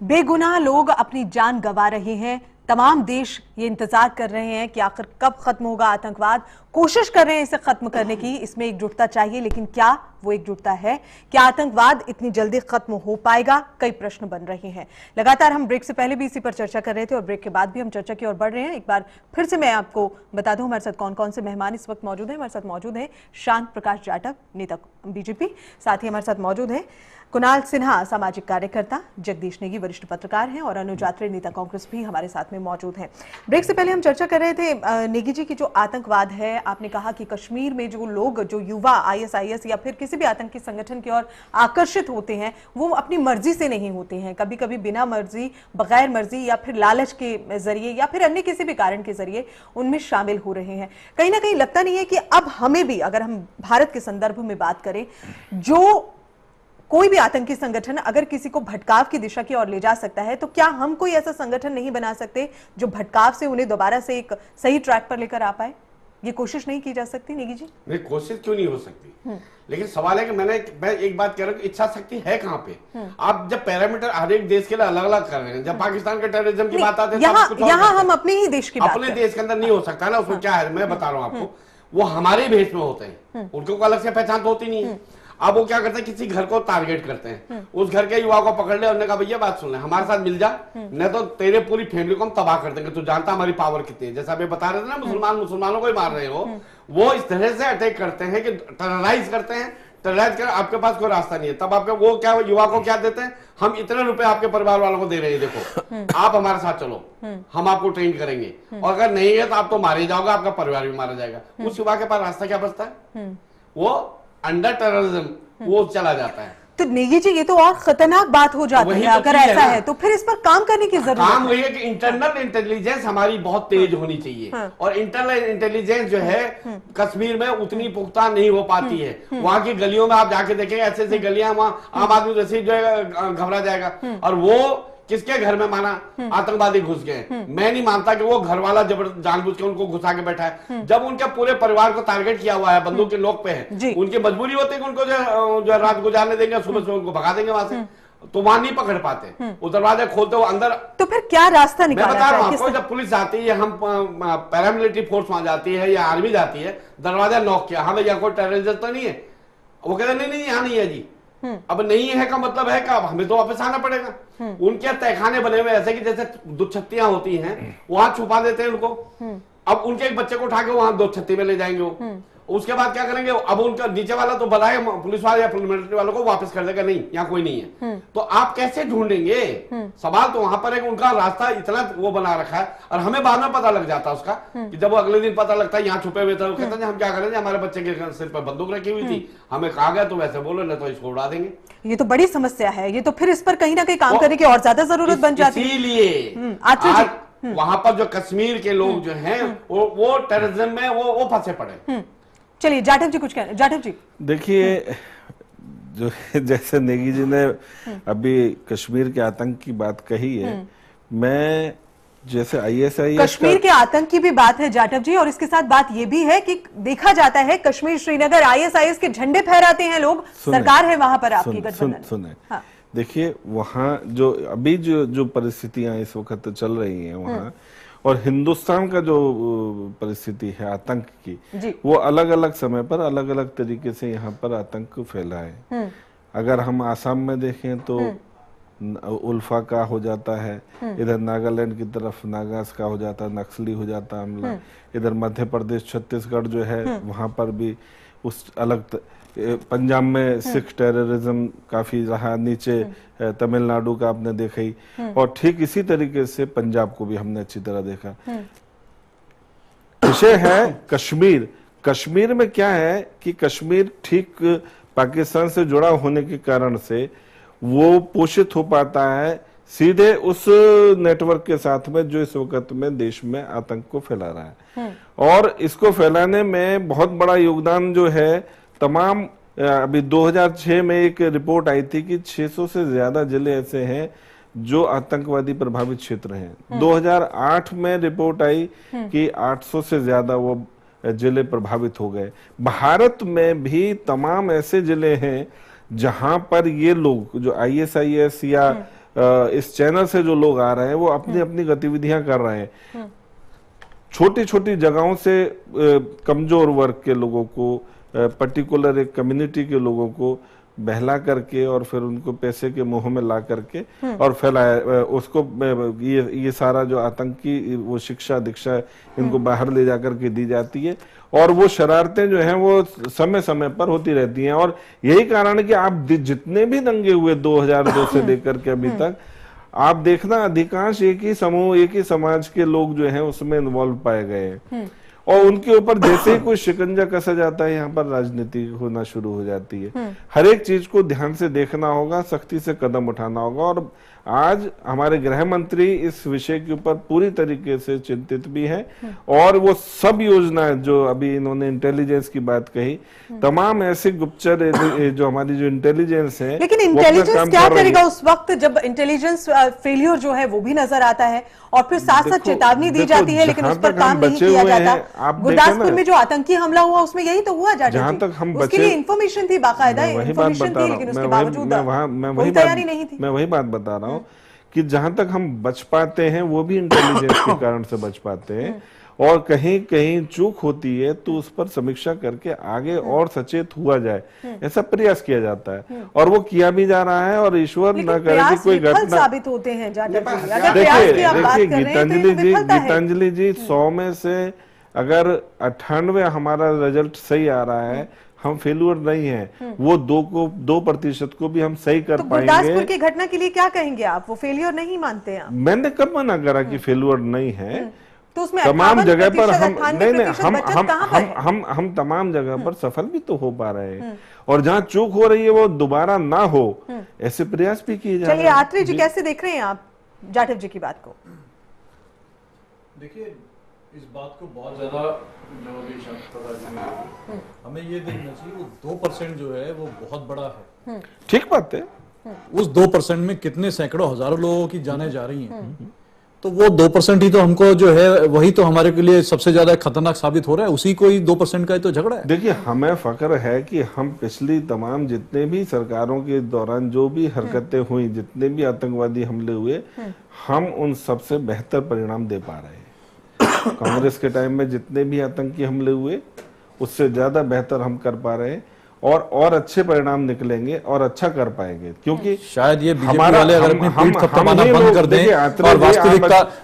[SPEAKER 1] बेगुनाह लोग अपनी जान गंवा रहे हैं। तमाम देश ये इंतजार कर रहे हैं कि आखिर कब खत्म होगा आतंकवाद, कोशिश कर रहे हैं इसे खत्म करने की, इसमें एकजुटता चाहिए, लेकिन क्या वो एकजुटता है? क्या आतंकवाद इतनी जल्दी खत्म हो पाएगा? कई प्रश्न बन रहे हैं। लगातार हम ब्रेक से पहले भी इसी पर चर्चा कर रहे थे और ब्रेक के बाद भी हम चर्चा की ओर बढ़ रहे हैं। एक बार फिर से मैं आपको बता दूं हमारे साथ कौन कौन से मेहमान इस वक्त मौजूद हैं। हमारे साथ मौजूद है शांत प्रकाश जाटव, नेता बीजेपी, साथ ही हमारे साथ मौजूद है कुणाल सिन्हा, सामाजिक कार्यकर्ता, जगदीश नेगी, वरिष्ठ पत्रकार हैं, और अनुज आत्रे, नेता कांग्रेस, भी हमारे साथ में मौजूद हैं। ब्रेक से पहले हम चर्चा कर रहे थे नेगी जी की जो आतंकवाद है, आपने कहा कि कश्मीर में जो लोग, जो युवा ISIS या फिर किसी भी आतंकी संगठन की ओर आकर्षित होते हैं, वो अपनी मर्जी से नहीं होते हैं, कभी कभी बिना मर्जी, बगैर मर्जी, या फिर लालच के जरिए या फिर अन्य किसी भी कारण के जरिए उनमें शामिल हो रहे हैं। कहीं ना कहीं लगता नहीं है कि अब हमें भी, अगर हम भारत के संदर्भ में बात करें, जो कोई भी आतंकी संगठन अगर किसी को भटकाव की दिशा की ओर ले जा सकता है, तो क्या हम कोई ऐसा संगठन नहीं बना सकते जो भटकाव से उन्हें दोबारा से एक सही ट्रैक पर लेकर आ पाए? ये कोशिश नहीं की जा सकती नेगी जी?
[SPEAKER 3] नहीं, कोशिश क्यों नहीं हो सकती, लेकिन सवाल है कि मैं एक बात कह रहा हूँ, इच्छा शक्ति है कहाँ पे? आप जब पैरामीटर हर एक देश के लिए अलग अलग कर रहे हैं, जब पाकिस्तान के टेररिज्म की बात आती है,
[SPEAKER 1] यहाँ हम अपने ही देश की बात
[SPEAKER 3] अपने देश के अंदर नहीं हो सकता ना। उसमें क्या है, मैं बता रहा हूँ आपको, वो हमारे भेष में होते हैं, उनको अलग से पहचान तो होती नहीं है। अब वो क्या करते हैं, किसी घर को टारगेट करते हैं, उस घर के युवा को पकड़ ले, उन्होंने कहा भैया बात सुन ले, हमारे साथ मिल जा, नहीं तो तेरे पूरी फैमिली को हम तबाह कर देंगे, तू जानता हमारी पावर कितनी है। जैसा अभी बता रहे थे ना, मुसलमानों को ही मार रहे हो, वो इस तरह से अटैक करते हैं कि टेरराइज करते हैं, टेरराइज कर आपके पास कोई रास्ता नहीं है। तब आपके वो क्या, युवा को क्या देते हैं, हम इतने रुपए आपके परिवार वालों को दे रहे हैं, देखो आप हमारे साथ चलो, हम आपको ट्रेन करेंगे, और अगर नहीं है तो आप तो मारे जाओगे, आपका परिवार भी मारा जाएगा। उस युवा के पास रास्ता क्या बचता है? वो अंडर टेररिज्म वो चला जाता है।
[SPEAKER 1] तो नेगी जी, ये तो और खतरनाक बात हो जाती है अगर ऐसा है, तो फिर इस पर काम करने की जरूरत है।
[SPEAKER 3] काम वही है कि इंटरनल इंटेलिजेंस हमारी बहुत तेज होनी चाहिए, और इंटरनल इंटेलिजेंस जो है कश्मीर में उतनी पुख्ता नहीं हो पाती है। वहां की गलियों में आप जाके देखेंगे, ऐसे ऐसी गलियां, वहां आम आदमी जैसे जो है घबरा जाएगा। और वो किसके घर में माना आतंकवादी घुस गए, मैं नहीं मानता कि वो घर वाला जानबूझ के उनको घुसा के बैठा है। जब उनके पूरे परिवार को टारगेट किया हुआ है, बंदूक के नोक पे है, उनकी मजबूरी होती है कि उनको जो रात गुजारने देंगे, सुबह सुबह उनको भगा देंगे वहां से, तो वहां नहीं पकड़ पाते, वो दरवाजे खोलते हो अंदर।
[SPEAKER 1] तो फिर क्या रास्ता निकाला?
[SPEAKER 3] मैं बता रहा हूँ आपको, जब पुलिस जाती है, हम पैरामिलिट्री फोर्स वहां जाती है या आर्मी जाती है, दरवाजा नॉक किया, हाँ भैया कोई टेररिस्ट तो नहीं है, वो कहते नहीं यहाँ नहीं है जी। अब नहीं है का मतलब है कि अब हमें तो वापस आना पड़ेगा। उनके तहखाने बने हुए ऐसे कि जैसे दुछत्तियां होती हैं, वहां छुपा देते हैं उनको। अब उनके एक बच्चे को उठा के वहां दुछत्ती में ले जाएंगे वो, उसके बाद क्या करेंगे, अब उनका नीचे वाला तो बताए पुलिस वाले या मिलिट्री वालों को वापस कर देगा, नहीं यहाँ कोई नहीं है। तो आप कैसे ढूंढेंगे? सवाल तो वहां पर है कि उनका रास्ता इतना वो बना रखा है, और हमें बाद में पता लग जाता है उसका, कि जब वो अगले दिन पता लगता है यहाँ छुपे हुए थे, वो कहते हैं हम क्या करेंगे, हमारे बच्चे के सिर पर बंदूक रखी हुई थी, हमें कहा गया तो वैसे बोलो, नहीं तो इसको उड़ा देंगे।
[SPEAKER 1] ये तो बड़ी समस्या है, ये तो फिर इस पर कहीं ना कहीं काम करने की और ज्यादा जरूरत बन जाती है।
[SPEAKER 3] इसीलिए आज वहां पर जो कश्मीर के लोग जो हैं वो टेररिज्म में वो फंसे पड़े।
[SPEAKER 1] चलिए जाटव जी कुछ कहना। जाटव जी
[SPEAKER 5] देखिए, जो जैसे नेगी जी ने अभी कश्मीर के आतंक की बात कही है, मैं जैसे ISIS
[SPEAKER 1] कश्मीर के आतंक की भी बात है जाटव जी, और इसके साथ बात यह भी है कि देखा जाता है कश्मीर श्रीनगर ISIS के झंडे फहराते हैं लोग, सरकार है वहां पर आपकी गठबंधन।
[SPEAKER 5] सुने हाँ। देखिए, वहां जो अभी जो परिस्थितियां इस वक्त चल रही हैं वहां, और हिंदुस्तान का जो परिस्थिति है आतंक की, वो अलग अलग समय पर अलग अलग तरीके से यहाँ पर आतंक फैला है। अगर हम आसाम में देखें तो उल्फा का हो जाता है, इधर नागालैंड की तरफ नागास का हो जाता है, नक्सली हो जाता है हमला, इधर मध्य प्रदेश छत्तीसगढ़ जो है वहां पर भी उस अलग, पंजाब में सिख टेररिज्म काफी रहा, नीचे तमिलनाडु का आपने देखा ही, और ठीक इसी तरीके से पंजाब को भी हमने अच्छी तरह देखा। विषय है कश्मीर। कश्मीर में क्या है कि कश्मीर ठीक पाकिस्तान से जुड़ा होने के कारण से वो पोषित हो पाता है सीधे उस नेटवर्क के साथ में जो इस वक्त में देश में आतंक को फैला रहा है, और इसको फैलाने में बहुत बड़ा योगदान जो है तमाम, अभी 2006 में एक रिपोर्ट आई थी कि 600 से ज्यादा जिले ऐसे हैं जो आतंकवादी प्रभावित क्षेत्र हैं। 2008 में रिपोर्ट आई कि 800 से ज्यादा वो जिले प्रभावित हो गए। भारत में भी तमाम ऐसे जिले हैं जहां पर ये लोग जो ISIS या इस चैनल से जो लोग आ रहे हैं वो अपनी अपनी गतिविधियां कर रहे हैं। छोटी छोटी जगहों से कमजोर वर्ग के लोगों को, पर्टिकुलर एक कम्युनिटी के लोगों को बहला करके और फिर उनको पैसे के मोह में ला करके और फैलाया उसको, ये सारा जो आतंकी वो शिक्षा दीक्षा इनको बाहर ले जाकर के दी जाती है और वो शरारतें जो हैं वो समय समय पर होती रहती हैं। और यही कारण है कि आप जितने भी दंगे हुए 2002 से लेकर के अभी तक आप देखना अधिकांश एक ही समूह, एक ही समाज के लोग जो हैं उसमें इन्वॉल्व पाए गए हैं और उनके ऊपर जैसे ही कोई शिकंजा कसा जाता है यहाँ पर राजनीति होना शुरू हो जाती है। हर एक चीज को ध्यान से देखना होगा, सख्ती से कदम उठाना होगा और आज हमारे गृह मंत्री इस विषय के ऊपर पूरी तरीके से चिंतित भी हैं और वो सब योजनाएं जो अभी इन्होंने इंटेलिजेंस की बात कही, तमाम ऐसे गुप्तचर जो हमारी जो इंटेलिजेंस है,
[SPEAKER 1] लेकिन इंटेलिजेंस क्या करेगा उस वक्त जब इंटेलिजेंस फेलियर जो है वो भी नजर आता है और फिर साथ साथ चेतावनी दी जाती है लेकिन उस पर काम नहीं किया जाता। गुरदासपुर में जो आतंकी हमला हुआ उसमें यही तो हुआ, जहां तक हम उसके लिए इंफॉर्मेशन थी, बाकायदा इंफॉर्मेशन थी, लेकिन उसके बावजूद कोई तैयारी नहीं थी।
[SPEAKER 5] मैं वही बात बता रहा हूँ कि जहां तक हम बच पाते हैं वो भी इंटेलिजेंस के कारण से बच पाते हैं और कहीं कहीं चूक होती है तो उस पर समीक्षा करके आगे और सचेत हुआ जाए, ऐसा प्रयास किया जाता है और वो किया भी जा रहा है और ईश्वर न करे कि कोई घटना
[SPEAKER 1] साबित होते हैं।
[SPEAKER 5] देखिए गीतांजलि जी 100 में से अगर 98 हमारा रिजल्ट सही आ रहा है, हम फेलुअर नहीं है, वो 2% को भी हम सही कर पाएंगे।
[SPEAKER 1] गुरदासपुर की घटना के लिए क्या कहेंगे आप? वो फेलियर नहीं मानते हैं?
[SPEAKER 5] मैंने कब मना करा कि फेलुअर नहीं है?
[SPEAKER 1] तो उसमें
[SPEAKER 5] तमाम जगह पर हम तमाम जगह पर सफल भी तो हो पा रहे हैं और जहाँ चूक हो रही है वो दोबारा ना हो ऐसे प्रयास भी किए जा रहे हैं।
[SPEAKER 1] चलिए आत्रेय जी, कैसे देख रहे हैं आप जाटव जी की बात को?
[SPEAKER 4] देखिए इस बात को बहुत ज्यादा जो अभी हमें ये देखना चाहिए वो 2% जो है वो बहुत बड़ा है।
[SPEAKER 5] ठीक बात है।
[SPEAKER 4] उस 2% में कितने सैकड़ों हजारों लोगों की जानें जा रही हैं, तो वो 2% ही तो हमको जो है वही तो हमारे के लिए सबसे ज्यादा खतरनाक साबित हो रहा है, उसी को ही 2% का ही तो झगड़ा है।
[SPEAKER 5] देखिए हमें फख्र है कि हम पिछली तमाम जितने भी सरकारों के दौरान जो भी हरकतें हुई, जितने भी आतंकवादी हमले हुए, हम उन सबसे बेहतर परिणाम दे पा रहे हैं। कांग्रेस के टाइम में जितने भी आतंकी हमले हुए उससे ज्यादा बेहतर हम कर पा रहे हैं और अच्छे परिणाम निकलेंगे और अच्छा कर पाएंगे, क्योंकि
[SPEAKER 4] शायद ये बीजेपी वाले अगर अपनी पीठ थपथपाना बंद कर दें और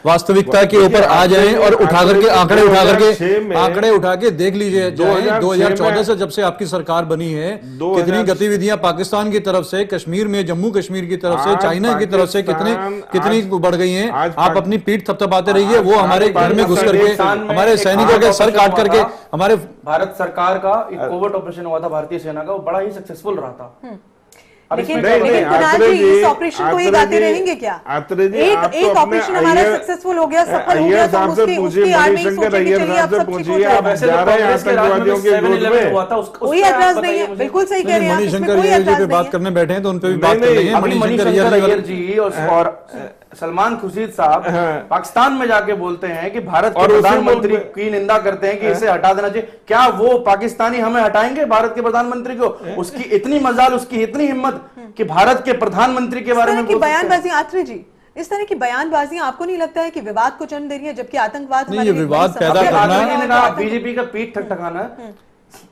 [SPEAKER 4] वास्तविकता के ऊपर आ जाएं और उठा करके आंकड़े उठा के देख लीजिए 2014 से जब से आपकी सरकार बनी है कितनी गतिविधियां पाकिस्तान की तरफ से, कश्मीर में, जम्मू कश्मीर की तरफ से, चाइना की तरफ से कितनी बढ़ गई है। आप अपनी पीठ थपथपाते रहिए, वो हमारे घर में घुस करके हमारे सैनिकों के सर काट करके हमारे
[SPEAKER 6] भारत सरकार का एक कोवर्ट ऑपरेशन हुआ था भारतीय सेना का, वो बड़ा ही सक्सेसफुल रहा था।
[SPEAKER 1] लेकिन कुणाल जी इस ऑपरेशन को ही गाते रहेंगे क्या? एक ऑपरेशन हमारा सक्सेसफुल हो गया, सफल हो गया, तो उसकी आड़ में सोचेंगे चलिए आप सब ठीक हो जाएगा। कोई एतराज नहीं है, बिल्कुल सही कह रहे हैं।
[SPEAKER 4] मणिशंकर अय्यर पे बात करने बैठे हैं तो उन पे भी बात कर लेंगे।
[SPEAKER 6] मणिशंकर अय्यर जी और सलमान खुर्शीद साहब पाकिस्तान में जाके बोलते हैं कि भारत के प्रधानमंत्री की निंदा करते हैं कि इसे हटा देना चाहिए। क्या वो पाकिस्तानी हमें हटाएंगे भारत के प्रधानमंत्री को? उसकी इतनी मजाल, उसकी इतनी हिम्मत कि भारत के प्रधानमंत्री के बारे में
[SPEAKER 1] बयानबाजी। आत्रेय जी, इस तरह की बयानबाजी आपको नहीं लगता है कि विवाद को जन्म दे रही है, जबकि आतंकवाद
[SPEAKER 4] विवाद पैदा करना,
[SPEAKER 6] बीजेपी का पीठ ठकठकाना है?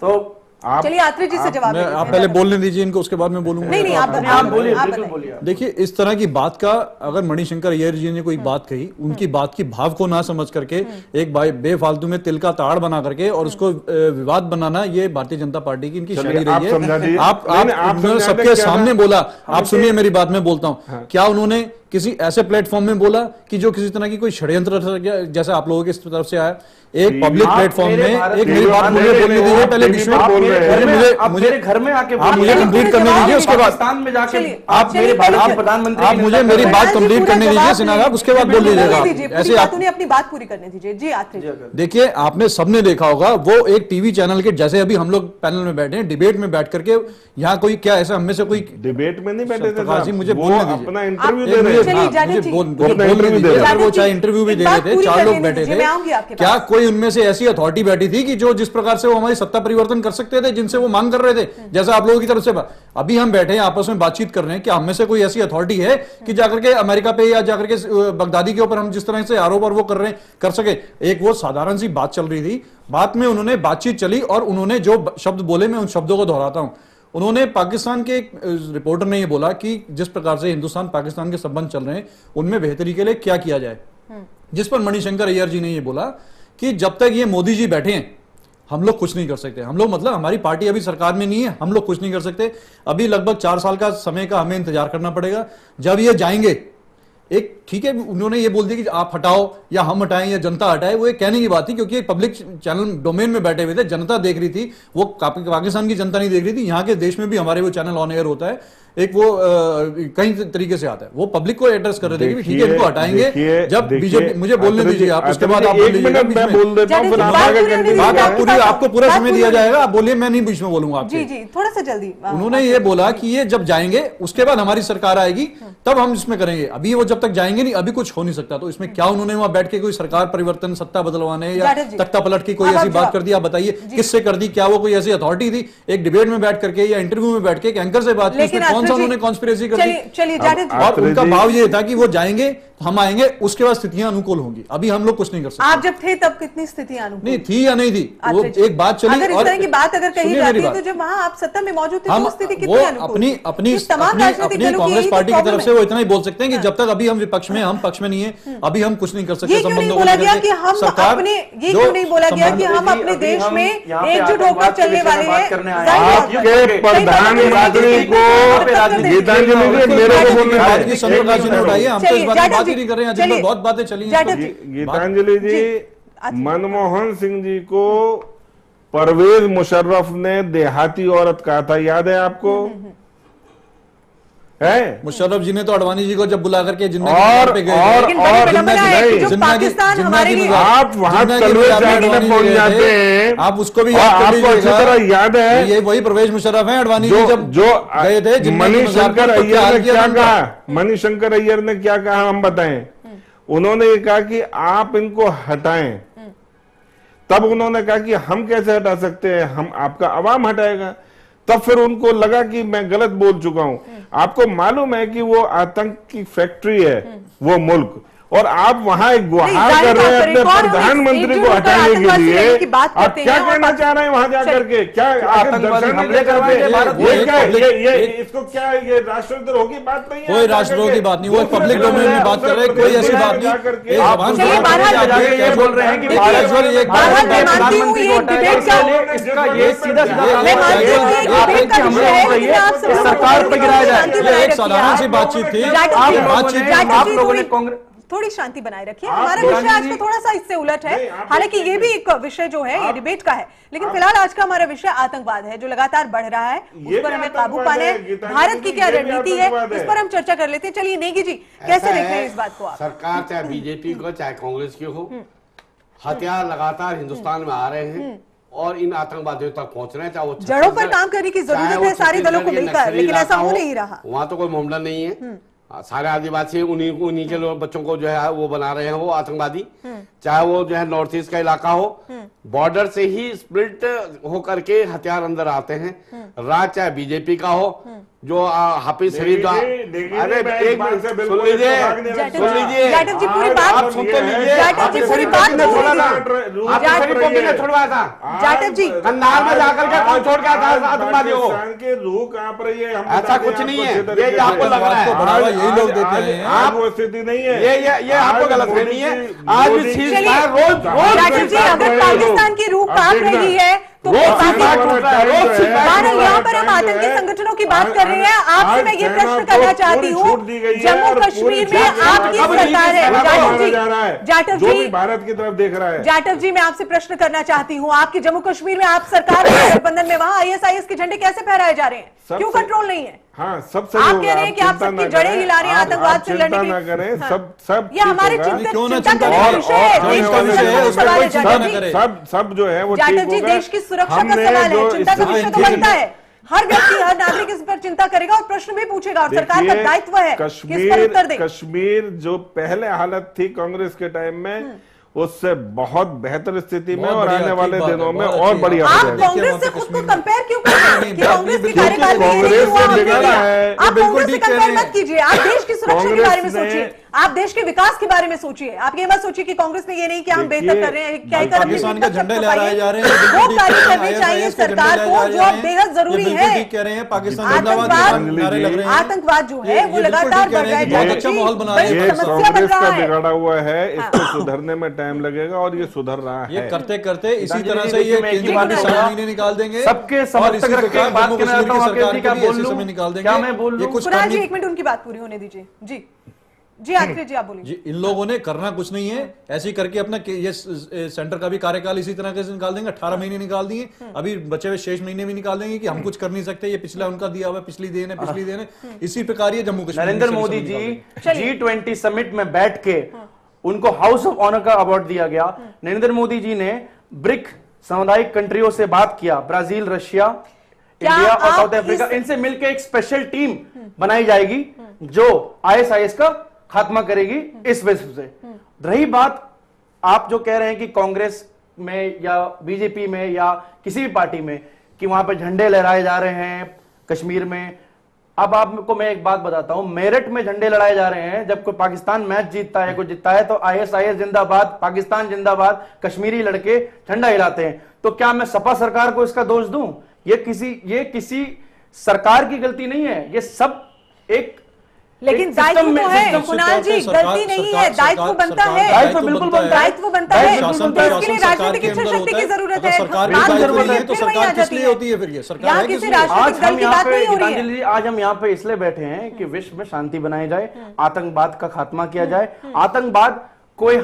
[SPEAKER 6] तो
[SPEAKER 1] चलिए आत्रेय जी से जवाब
[SPEAKER 4] आप पहले बोलने दीजिए इनको, उसके बाद में बोलूंगा।
[SPEAKER 1] नहीं, आप बोलिए।
[SPEAKER 4] देखिए इस तरह की बात का अगर मणिशंकर अय्यर जी ने कोई बात कही, उनकी बात की भाव को ना समझ करके एक बेफालतू में तिल का ताड़ बना करके और उसको विवाद बनाना, ये भारतीय जनता पार्टी की इनकी शैली रही है। आप सबके सामने बोला, आप सुनिए मेरी बात में बोलता हूँ, क्या उन्होंने किसी ऐसे प्लेटफॉर्म में बोला कि जो किसी तरह की कोई षड्यंत्र जैसे आप लोगों की तरफ से आया? एक पब्लिक प्लेटफॉर्म में एक मेरी बात मुझे बोलने दीजिए पहले, बीच में मुझे घर में आके आप मुझे कंप्लीट करने दीजिए, उसके बाद
[SPEAKER 6] में जाके
[SPEAKER 4] आप मुझे मेरी बात कंप्लीट करने दीजिए सिन्हा साहब, उसके बाद बोल लीजिएगा।
[SPEAKER 1] ऐसे आप उन्हें अपनी बात पूरी करने दीजिए। जी आत्रेय,
[SPEAKER 4] देखिए आपने सबने देखा होगा वो एक टीवी चैनल के, जैसे अभी हम लोग पैनल में बैठे हैं, डिबेट में बैठ करके, यहाँ कोई क्या ऐसा हम में से कोई
[SPEAKER 5] डिबेट में नहीं बैठे थे,
[SPEAKER 4] मुझे बोलने दीजिए,
[SPEAKER 5] अपना इंटरव्यू दे रहे
[SPEAKER 4] थे, वो चाहे इंटरव्यू भी दे रहे थे, 4 लोग बैठे थे, क्या कोई उनमें से ऐसी अथॉरिटी बैठी थी कि जो जिस प्रकार से वो हमारी सत्ता परिवर्तन कर सकते थे? थे जिनसे वो मांग कर रहे थे, जैसे आप लोगों की तरफ से। अभी हम बैठे हैं आपस में बातचीत कर रहे हैं कि हम में से कोई ऐसी अथॉरिटी है कि जाकर के अमेरिका पे या जाकर के बगदादी के ऊपर हम जिस तरह से आरोप और वो कर रहे हैं कर सके। एक वो साधारण सी बात चल रही थी, बात में उन्होंने बातचीत चली और उन्होंने जो शब्द बोले मैं उन शब्दों को दोहराता हूं। उन्होंने पाकिस्तान के रिपोर्टर ने ये बोला कि जिस प्रकार से हिंदुस्तान पाकिस्तान के संबंध चल रहे हैं उनमें बेहतरी के लिए क्या किया जाए, जिस पर मणिशंकर अय्यर जी ने ये बोला कि जब तक ये मोदी जी बैठे हैं हम लोग कुछ नहीं कर सकते। हम लोग मतलब हमारी पार्टी अभी सरकार में नहीं है, हम लोग कुछ नहीं कर सकते। अभी लगभग 4 साल का समय का हमें इंतजार करना पड़ेगा। जब ये जाएंगे, एक ठीक है उन्होंने ये बोल दिया कि आप हटाओ या हम हटाएं या जनता हटाए, वो एक कहने की बात थी क्योंकि पब्लिक चैनल डोमेन में बैठे हुए थे, जनता देख रही थी, वो पाकिस्तान की जनता नहीं देख रही थी। यहाँ के देश में भी हमारे वो चैनल ऑन एयर होता है, एक वो कई तरीके से आता है, वो पब्लिक को एड्रेस कर रहे थे कि ठीक है इनको हटाएंगे। जब बीजेपी, मुझे बोलने दीजिए आप, उसके बाद आप
[SPEAKER 5] एक मिनट मैं बोल देता हूं, फिर हम आगे
[SPEAKER 4] पूरी आपको पूरा समय दिया जाएगा, आप बोलिए, मैं नहीं बीच में बोलूंगा आपसे।
[SPEAKER 1] जी जी थोड़ा सा जल्दी।
[SPEAKER 4] उन्होंने ये बोला कि ये जब जाएंगे उसके बाद हमारी सरकार आएगी तब हम इसमें करेंगे, अभी वो जब तक जाएंगे नहीं अभी कुछ हो नहीं सकता। तो इसमें क्या उन्होंने वहां बैठ के कोई सरकार परिवर्तन, सत्ता बदलवाने या तख्ता पलट की कोई ऐसी बात कर दी? आप बताइए किससे कर दी? क्या वो कोई ऐसी अथॉरिटी थी? एक डिबेट में बैठ करके या इंटरव्यू में बैठ के एक एंकर से बात की, उसमें कौन सा उन्होंने कॉन्स्पिरेसी कर दी?
[SPEAKER 1] चलिए
[SPEAKER 4] और उनका भाव ये था कि वो जाएंगे हम आएंगे, उसके बाद स्थितियां अनुकूल होंगी। अभी हम लोग कुछ नहीं कर सकते।
[SPEAKER 1] आप जब थे तब कितनी स्थितियां अनुकूल
[SPEAKER 4] नहीं थी या नहीं थी, वो एक बात चली।
[SPEAKER 1] अगर इस तरह की बात अगर कही जाती है तो जब वहां आप सत्ता में मौजूद थे तो स्थिति कितनी अनुकूल?
[SPEAKER 4] अपनी कांग्रेस पार्टी की तरफ से वो इतना ही बोल सकते हैं कि जब तक अभी हम विपक्ष में, हम पक्ष में नहीं है, अभी हम कुछ नहीं कर सकते।
[SPEAKER 1] संबंधों को लेकर के हम अपने, ये क्यों नहीं बोला गया कि हम अपने देश में एकजुट होकर चलने वाले हैं?
[SPEAKER 5] आपके प्रधानमंत्री को गीतांजलि मेरे को बोलने
[SPEAKER 4] उठाइए, हम तो इस बात की बात ही नहीं कर रहे हैं, जिन पर बहुत बातें चली हैं।
[SPEAKER 5] गीतांजलि जी, मनमोहन सिंह जी को परवेज मुशर्रफ ने देहाती औरत कहा था, याद है आपको? है
[SPEAKER 4] मुशर्रफ जी ने तो अडवाणी जी को जब बुला करके जिन्ना पे गए,
[SPEAKER 5] आप वहां पहुंच जाते हैं,
[SPEAKER 4] आप उसको भी
[SPEAKER 5] आपको अच्छी तरह याद है,
[SPEAKER 4] ये वही परवेज मुशर्रफ है अडवाणी जी जब
[SPEAKER 5] जो
[SPEAKER 4] गए थे।
[SPEAKER 5] मणिशंकर अय्यर ने क्या कहा? मणिशंकर अय्यर ने क्या कहा हम बताएं? उन्होंने ये कहा कि आप इनको हटाएं। तब उन्होंने कहा कि हम कैसे हटा सकते हैं, हम आपका अवाम हटाएगा। तब फिर उनको लगा कि मैं गलत बोल चुका हूं। आपको मालूम है कि वो आतंक की फैक्ट्री है वो मुल्क, और आप वहां एक गुहार कर रहे हैं अपने प्रधानमंत्री को हटाने के लिए। आप क्या कहना चाह रहे हैं वहां जाकर के? क्या हमले करते हैं? इसको क्या ये राष्ट्रद्रोह की बात नहीं है?
[SPEAKER 4] कोई राष्ट्रद्रोह की बात नहीं, वो पब्लिक डोमेन में बात कर रहे हैं, कोई ऐसी बात नहीं।
[SPEAKER 6] ये बोल रहे हैं कि सरकार पर गिराया जाए,
[SPEAKER 4] एक साधारण सी बातचीत थी।
[SPEAKER 6] आप लोगों ने कांग्रेस
[SPEAKER 1] थोड़ी शांति बनाए रखिए। हमारा विषय आज का थोड़ा सा इससे उलट है, हालांकि ये भी एक विषय जो है ये डिबेट का है, लेकिन फिलहाल आज का हमारा विषय आतंकवाद है जो लगातार बढ़ रहा है, उस पर हमें काबू पाना है। भारत की क्या रणनीति है इस पर हम चर्चा कर लेते हैं। चलिए नेगी जी, कैसे देख रहे हैं इस बात को आप?
[SPEAKER 3] सरकार चाहे बीजेपी को चाहे कांग्रेस की हो, हथियार लगातार हिंदुस्तान में आ रहे हैं और इन आतंकवादियों तक पहुंच रहे हैं। चाहे वो
[SPEAKER 1] जड़ों पर काम करने की जरूरत है सारे दलों को मिलकर, लेकिन ऐसा हो नहीं रहा।
[SPEAKER 3] वहां तो कोई मामला नहीं है, सारे आदिवासी उन्हीं के लोग बच्चों को जो है वो बना रहे हैं वो आतंकवादी। चाहे वो जो है नॉर्थ ईस्ट का इलाका हो, बॉर्डर से ही स्प्लिट होकर के हथियार अंदर आते हैं। राज चाहे बीजेपी का हो, जो हाफिज शरीफ, अरे एक मिनट सुन लीजिए,
[SPEAKER 1] जाटव जी पूरी बात
[SPEAKER 3] आप सुन तो लीजिए।
[SPEAKER 1] जाटव जी पूरी बात
[SPEAKER 3] छोड़वाया था
[SPEAKER 1] जाटव जी,
[SPEAKER 3] कन्नार में जाकर के कौन छोड़ गया था आतंकवादियों को?
[SPEAKER 5] के रूह कांप रही है,
[SPEAKER 3] ऐसा कुछ नहीं है, ये आपको लग रहा है,
[SPEAKER 4] यही लोग देते हैं।
[SPEAKER 5] आप वो स्थिति नहीं है,
[SPEAKER 3] ये आपको गलत फहमी है। आज भी चीज रोज
[SPEAKER 1] जाटव जी, अगर पाकिस्तान की रूह कांप रही है तो यहाँ पर हम आतंकी संगठनों की बात कर रहे हैं। आपसे मैं ये प्रश्न करना चाहती हूँ, जम्मू कश्मीर में आपकी सरकार है, जाटव जी
[SPEAKER 5] भारत की तरफ देख रहा है।
[SPEAKER 1] जाटव जी मैं आपसे प्रश्न करना चाहती हूँ, आपके जम्मू कश्मीर में आप सरकार के गठबंधन में वहाँ ISIS के झंडे कैसे फहराए जा रहे हैं? क्यों कंट्रोल नहीं है?
[SPEAKER 5] हाँ, सब सही
[SPEAKER 1] आप कह रहे हैं कि आप सबकी जड़ें हिला रहे हैं आतंकवाद से लड़ने के लिए।
[SPEAKER 5] करें, सब
[SPEAKER 1] ये हमारे चिंता का विषय है।
[SPEAKER 5] सब जो है वो
[SPEAKER 1] जाटव जी, देश की सुरक्षा का सवाल है, चिंता का विषय तो बनता है। हर व्यक्ति, हर नागरिक इस पर चिंता करेगा और प्रश्न भी पूछेगा और सरकार का दायित्व है कि इस पर उत्तर दे।
[SPEAKER 5] कश्मीर जो पहले हालत थी कांग्रेस के टाइम में, उससे बहुत बेहतर स्थिति में और आने वाले दिनों में और बढ़िया हो
[SPEAKER 1] आप
[SPEAKER 5] जाएगा।
[SPEAKER 1] कांग्रेस से खुद को कंपेयर कांग्रेस के कार्यकाल में ये नहीं हुआ, हमने
[SPEAKER 5] बिगाड़ा
[SPEAKER 1] किया।
[SPEAKER 5] है।
[SPEAKER 1] आप
[SPEAKER 4] बिल्कुल
[SPEAKER 1] कांग्रेस से
[SPEAKER 4] ठीक कह
[SPEAKER 1] कंपेयर
[SPEAKER 4] रहे हैं।
[SPEAKER 1] मत कीजिए, आप देश की सुरक्षा के
[SPEAKER 5] कांग्रेस
[SPEAKER 1] बारे में
[SPEAKER 5] ने-
[SPEAKER 1] सोचिए, आप देश के विकास के बारे में सोचिए। आप ये मत सोचिए कि कांग्रेस ने ये नहीं किया, हम बेहतर कर रहे हैं, कहकर अपनी
[SPEAKER 4] पाकिस्तान
[SPEAKER 1] जीत
[SPEAKER 4] का
[SPEAKER 1] का
[SPEAKER 4] झंडा
[SPEAKER 1] छक्का
[SPEAKER 4] लहराए जा रहे हैं,
[SPEAKER 1] पाइए।
[SPEAKER 4] बिल्कुल
[SPEAKER 1] वो
[SPEAKER 4] ठीक
[SPEAKER 1] कार्य
[SPEAKER 4] कह रहे हैं,
[SPEAKER 1] करनी चाहिए
[SPEAKER 4] ISIS के झंडे
[SPEAKER 1] सरकार को,
[SPEAKER 4] लहराए
[SPEAKER 1] जो
[SPEAKER 4] जा
[SPEAKER 1] अब
[SPEAKER 4] रहे हैं।
[SPEAKER 1] बेहद जरूरी
[SPEAKER 4] ये
[SPEAKER 1] है।
[SPEAKER 4] बिल्कुल ठीक कह रहे हैं, पाकिस्तान जिंदाबाद
[SPEAKER 1] आतंकवाद-
[SPEAKER 4] के नारे लग रहे हैं।
[SPEAKER 1] आतंकवाद जो है
[SPEAKER 4] ये
[SPEAKER 1] वो
[SPEAKER 4] बिल्कुल
[SPEAKER 1] लगातार
[SPEAKER 4] ठीक कह
[SPEAKER 1] बढ़
[SPEAKER 4] रहे
[SPEAKER 1] रहा
[SPEAKER 4] हैं
[SPEAKER 1] है,
[SPEAKER 4] कि बहुत अच्छा
[SPEAKER 1] जी,
[SPEAKER 4] माहौल बना
[SPEAKER 1] बड़ी
[SPEAKER 4] रहे हैं।
[SPEAKER 5] ये
[SPEAKER 1] समस्या बन
[SPEAKER 5] कांग्रेस
[SPEAKER 1] रहा
[SPEAKER 5] का
[SPEAKER 1] है।
[SPEAKER 5] बिगाड़ा हुआ है, इसको सुधरने में टाइम लगेगा और ये सुधर रहा
[SPEAKER 4] ये
[SPEAKER 5] है।
[SPEAKER 4] करते करते इसी
[SPEAKER 6] गीतांजलि
[SPEAKER 4] तरह
[SPEAKER 6] जी,
[SPEAKER 4] से ये
[SPEAKER 6] देखिए, मैं एक ही
[SPEAKER 4] केंद्र
[SPEAKER 6] बात
[SPEAKER 4] में
[SPEAKER 6] कहूंगा।
[SPEAKER 4] 7 महीने निकाल देंगे
[SPEAKER 6] सबके
[SPEAKER 4] और
[SPEAKER 6] समर्थक
[SPEAKER 4] इसी
[SPEAKER 6] रख के
[SPEAKER 4] प्रकार
[SPEAKER 6] बात
[SPEAKER 4] जम्मू
[SPEAKER 6] करना
[SPEAKER 4] कश्मीर
[SPEAKER 6] चाहता
[SPEAKER 4] की
[SPEAKER 6] हूं,
[SPEAKER 4] सरकार
[SPEAKER 6] क्या
[SPEAKER 4] को भी
[SPEAKER 6] बोल
[SPEAKER 4] ऐसे
[SPEAKER 6] लूं?
[SPEAKER 4] समय निकाल देंगे।
[SPEAKER 6] क्या मैं बोल
[SPEAKER 4] ये
[SPEAKER 6] लूं?
[SPEAKER 4] कुछ
[SPEAKER 1] कुणाल जी
[SPEAKER 4] करनी-
[SPEAKER 1] एक मिनट उनकी बात पूरी होने दीजिए। जी जी आखिर जी आप बोलिए।
[SPEAKER 4] जी, इन लोगों ने करना कुछ नहीं है, ऐसे ही करके अपना ये सेंटर का भी कार्यकाल इसी तरह से निकाल देंगे। 18 महीने निकाल दिए, अभी बचे हुए शेष महीने भी निकाल देंगे कि हम कुछ कर नहीं सकते, ये पिछला उनका दिया हुआ पिछली देन है। इसी प्रकार ये जम्मू कश्मीर
[SPEAKER 6] नरेंद्र
[SPEAKER 4] में
[SPEAKER 6] मोदी
[SPEAKER 4] निकाल
[SPEAKER 6] जी
[SPEAKER 4] देंगे।
[SPEAKER 6] G20 समिट में बैठ के उनको हाउस ऑफ ऑनर का अवार्ड दिया गया। नरेंद्र मोदी जी ने ब्रिक सामुदायिक कंट्रियों से बात किया, ब्राजील, रशिया,
[SPEAKER 1] क्या
[SPEAKER 6] इंडिया और
[SPEAKER 1] आप
[SPEAKER 6] साउथ अफ्रीका, इनसे मिलकर एक स्पेशल टीम बनाई जाएगी जो ISIS का खात्मा करेगी। इस वजह से रही बात, आप जो कह रहे हैं कि कांग्रेस में या बीजेपी में या किसी भी पार्टी में कि वहां पे झंडे लहराए जा रहे हैं कश्मीर में, अब आपको मैं एक बात बताता हूं, मेरठ में झंडे लड़ाए जा रहे हैं। जब कोई पाकिस्तान मैच जीतता है, कोई जीतता है, तो ISIS जिंदाबाद, पाकिस्तान जिंदाबाद, कश्मीरी लड़के झंडा हिलाते हैं। तो क्या मैं सपा सरकार को इसका दोष दूं? ये किसी सरकार की गलती नहीं है, ये सब एक
[SPEAKER 1] लेकिन
[SPEAKER 6] एक
[SPEAKER 1] दायित्व
[SPEAKER 6] सिस्टम में-
[SPEAKER 1] तो है
[SPEAKER 6] सिस्टम-
[SPEAKER 1] कुणाल जी,
[SPEAKER 4] सरकार-
[SPEAKER 1] गलती नहीं है,
[SPEAKER 4] सरकार-
[SPEAKER 1] दायित्व
[SPEAKER 4] सरकार-
[SPEAKER 1] बनता
[SPEAKER 4] सरकार-
[SPEAKER 1] है,
[SPEAKER 6] दायित्व बिल्कुल बनता है।
[SPEAKER 1] दायित्व बनता है।
[SPEAKER 6] शासन
[SPEAKER 1] तो इसके लिए
[SPEAKER 4] सरकार
[SPEAKER 1] राजनीतिक
[SPEAKER 4] के
[SPEAKER 1] इच्छा
[SPEAKER 4] अंदर
[SPEAKER 1] शक्ति
[SPEAKER 4] होता
[SPEAKER 1] की
[SPEAKER 4] है।
[SPEAKER 1] जरूरत
[SPEAKER 4] अगर
[SPEAKER 1] है।
[SPEAKER 4] सरकार
[SPEAKER 1] बात
[SPEAKER 4] की
[SPEAKER 1] जरूरी
[SPEAKER 4] नहीं
[SPEAKER 1] है,
[SPEAKER 4] है तो
[SPEAKER 1] फिर वही आ
[SPEAKER 4] सरकार किस
[SPEAKER 1] जाती
[SPEAKER 4] लिए
[SPEAKER 1] है।
[SPEAKER 4] होती है? फिर ये सरकार
[SPEAKER 1] यहाँ
[SPEAKER 4] है
[SPEAKER 1] किसी
[SPEAKER 4] किस लिए?
[SPEAKER 1] राजनीतिक
[SPEAKER 6] आज
[SPEAKER 1] दल
[SPEAKER 6] हम
[SPEAKER 1] की
[SPEAKER 6] यहाँ
[SPEAKER 1] बात
[SPEAKER 6] पे
[SPEAKER 1] नहीं हो रही
[SPEAKER 6] गीतांजलि
[SPEAKER 1] है।
[SPEAKER 6] जी, आज हम यहाँ पे इसलिए बैठे हैं कि विश्व में शांति बनाई जाए, आतंकवाद का खात्मा किया जाए। आतंकवाद कोई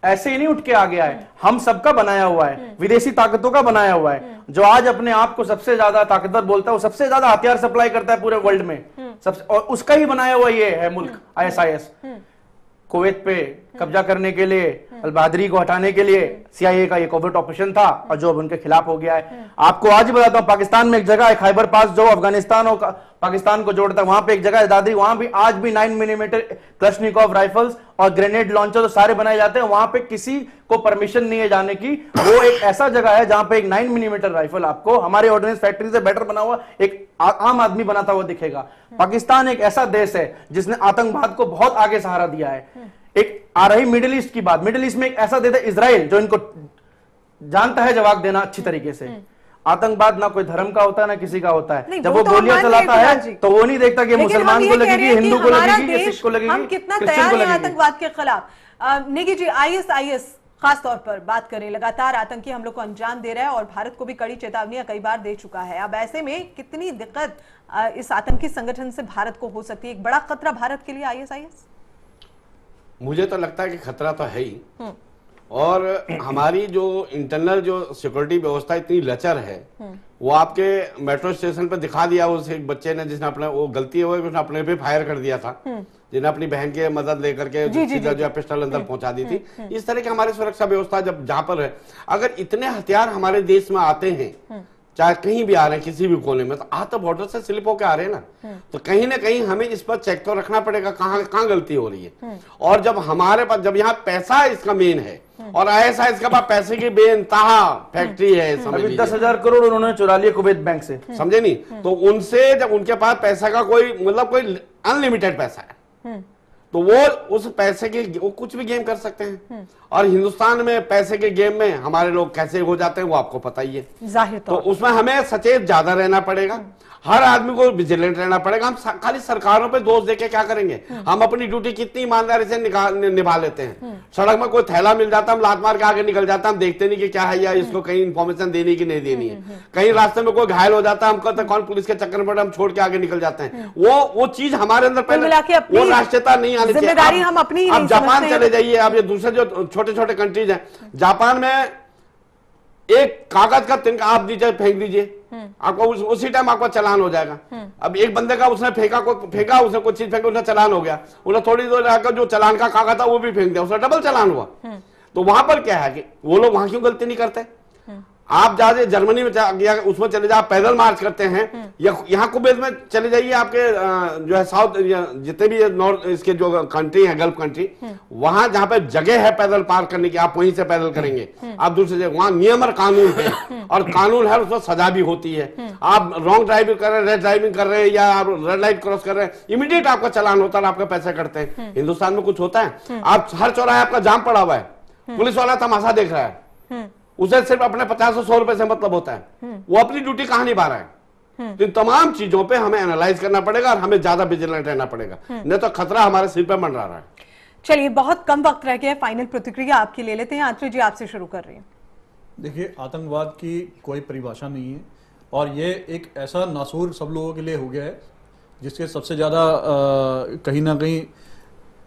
[SPEAKER 6] ऐसे ही नहीं उठ के आ गया है, हम सबका बनाया हुआ है, विदेशी ताकतों का बनाया हुआ है। जो आज अपने आप को सबसे ज्यादा ताकतवर बोलता है, वो सबसे ज्यादा हथियार सप्लाई करता है पूरे वर्ल्ड में, सबसे, और उसका ही बनाया हुआ ये है मुल्क ISIS। कुवैत पे कब्जा करने के लिए, अल बहादुरी को हटाने के लिए CIA का ये कोवर्ट ऑपरेशन था, और जो अब उनके खिलाफ हो गया है। आपको आज ही बताता हूं, पाकिस्तान में एक जगह है खैबर पास, जो अफगानिस्तान और पाकिस्तान को जोड़ता है, वहां पे एक जगह है दादरी, वहां भी आज भी 9 मिलीमीटर क्लशनिकोव राइफल्स और ग्रेनेड लॉन्चर तो सारे बनाए जाते हैं। वहां पे किसी को परमिशन नहीं है जाने की। वो एक ऐसा जगह है जहां पे एक 9 मिलीमीटर राइफल आपको हमारे ऑर्डिनेंस फैक्ट्री से बेटर बना हुआ एक आम आदमी बनाता हुआ दिखेगा। पाकिस्तान एक ऐसा देश है जिसने आतंकवाद को बहुत आगे सहारा दिया है। एक आ रही मिडिल ईस्ट की बात, मिडिल ईस्ट में एक ऐसा देश है इजराइल, जो इनको जानता है जवाब देना अच्छी तरीके से। आतंकवाद ना कोई धर्म का होता है ना किसी का होता है।
[SPEAKER 1] नहीं,
[SPEAKER 6] जब
[SPEAKER 1] वो
[SPEAKER 6] वो
[SPEAKER 1] तो हम
[SPEAKER 6] गोलियां
[SPEAKER 1] मान रहे हैं
[SPEAKER 6] चलाता है
[SPEAKER 1] कुणाल जी।
[SPEAKER 6] तो वो नहीं देखता कि
[SPEAKER 1] लेकिन हम
[SPEAKER 6] मुसलमान
[SPEAKER 1] ये
[SPEAKER 6] को
[SPEAKER 1] कह रहे
[SPEAKER 6] लगेगी,
[SPEAKER 1] हैं कि
[SPEAKER 6] हिंदू को
[SPEAKER 1] हमारा
[SPEAKER 6] लगेगी,
[SPEAKER 1] देश,
[SPEAKER 6] सिख को लगेगी,
[SPEAKER 1] हम कितना
[SPEAKER 6] क्रिश्चियन
[SPEAKER 1] तैयार
[SPEAKER 6] को
[SPEAKER 1] हैं
[SPEAKER 6] लगेगी।
[SPEAKER 1] आतंकवाद के खिलाफ। निकी जी, ISIS खास तौर पर बात करें, लगातार आतंकी हमलों को अंजाम दे रहा है और भारत को भी कड़ी चेतावनियां कई बार दे चुका है। अब ऐसे में कितनी दिक्कत इस आतंकी संगठन से भारत को हो सकती है? एक बड़ा खतरा भारत के लिए ISIS?
[SPEAKER 3] मुझे तो लगता है कि खतरा तो है ही, और हमारी जो इंटरनल जो सिक्योरिटी व्यवस्था इतनी लचर है, वो आपके मेट्रो स्टेशन पर दिखा दिया उस एक बच्चे ने, जिसने अपने, वो गलती हो गई, उसने अपने पे फायर कर दिया था, जिन्हें अपनी बहन की मदद लेकर के सीधा जो पिस्टल अंदर पहुंचा दी थी। इस तरह की हमारी सुरक्षा व्यवस्था जब जहां पर है, अगर इतने हथियार हमारे देश में आते हैं, चाहे कहीं भी आ रहे हैं, किसी भी कोने में, तो आ तो बॉर्डर से स्लिप होकर आ रहे हैं ना, तो कहीं ना कहीं हमें इस पर चेक तो रखना पड़ेगा कहाँ गलती हो रही है। और जब हमारे पास, जब यहाँ पैसा इसका मेन है, और ISIS के पास पैसे की बेइंतहा फैक्ट्री है, समझ
[SPEAKER 6] अभी
[SPEAKER 3] लीजिए।
[SPEAKER 6] 10,000 करोड़ उन्होंने चुरा लिए कुवैत बैंक से,
[SPEAKER 3] समझे नहीं? तो उनसे जब उनके पास पैसा का कोई मतलब कोई अनलिमिटेड पैसा है, तो वो उस पैसे के वो कुछ भी गेम कर सकते हैं। और हिंदुस्तान में पैसे के गेम में हमारे लोग कैसे हो जाते हैं वो आपको पता ही है।
[SPEAKER 1] जाहिर
[SPEAKER 3] तो
[SPEAKER 1] तौर
[SPEAKER 3] उसमें हमें सचेत ज्यादा रहना पड़ेगा, हर आदमी को विजिलेंट रहना पड़ेगा। हम खाली सरकारों पे दोष देके क्या करेंगे? हम अपनी ड्यूटी कितनी ईमानदारी से निभा लेते हैं। सड़क में कोई थैला मिल जाता, हम लात मार के आगे निकल जाता, हम देखते नहीं कि क्या है या इसको कहीं इंफॉर्मेशन देनी कि नहीं देनी है। कहीं रास्ते में कोई घायल हो जाता, हम कहते कौन पुलिस के चक्कर में, हम छोड़ के आगे निकल जाते हैं। वो चीज हमारे अंदर पहले
[SPEAKER 1] मिला के अपनी
[SPEAKER 3] वो राष्ट्रीयता नहीं आनी चाहिए।
[SPEAKER 1] जिम्मेदारी हम अपनी ही
[SPEAKER 3] आप
[SPEAKER 1] नहीं
[SPEAKER 3] जापान
[SPEAKER 1] समझते
[SPEAKER 3] चले जाइए, आप ये दूसरे जो छोटे छोटे कंट्रीज हैं, जापान में एक कागज का तिनका आप दीजिए, फेंक दीजिए, आपको उसी टाइम आपका चालान हो जाएगा। अब एक बंदे का उसने फेंका उसने कुछ चीज फेंका, उसने चालान हो गया, उन्हें थोड़ी देर आकर जो चालान का कागज था वो भी फेंक दिया, उसका डबल चालान हुआ। तो वहां पर क्या है कि वो लोग वहां क्यों गलती नहीं करते? आप जहाँ जर्मनी में या उसमें चले जाए, पैदल मार्च करते हैं, या यहाँ कुवैत में चले जाइए, आपके जो है साउथ जितने भी नॉर्थ इसके जो कंट्री है, गल्फ कंट्री, वहां जहाँ पे जगह है पैदल पार करने की, आप वहीं से पैदल करेंगे। आप दूसरी जगह, वहां नियम और कानून है, और कानून है, उसमें सजा भी होती है। आप रॉन्ग ड्राइविंग कर रहे हैं, रेड ड्राइविंग कर रहे हैं, या आप रेड लाइट क्रॉस कर रहे हैं, इमीडिएट आपका चालान होता है, आपके पैसे कटते हैं। हिंदुस्तान में कुछ होता है? आप हर चौराहे आपका जाम पड़ा हुआ है, पुलिस वाला तमाशा देख रहा है, उसे सिर्फ अपने 50 और 100 रुपए से मतलब होता है, वो अपनी ड्यूटी कहां निभा रहा है। तो इन तमाम चीजों पे हमें एनालाइज करना पड़ेगा और हमें ज्यादा विजिलेंट रहना पड़ेगा, नहीं तो खतरा हमारे सिर पे मंडरा रहा है।
[SPEAKER 1] चलिए, बहुत कम वक्त रह गया है, फाइनल प्रतिक्रिया आपकी ले लेते हैं। आत्रे जी, आपसे शुरू कर रही हैं।
[SPEAKER 4] देखिए, आतंकवाद की कोई परिभाषा नहीं है, और ये एक ऐसा नासूर सब लोगों के लिए हो गया है जिसके सबसे ज्यादा कहीं ना कहीं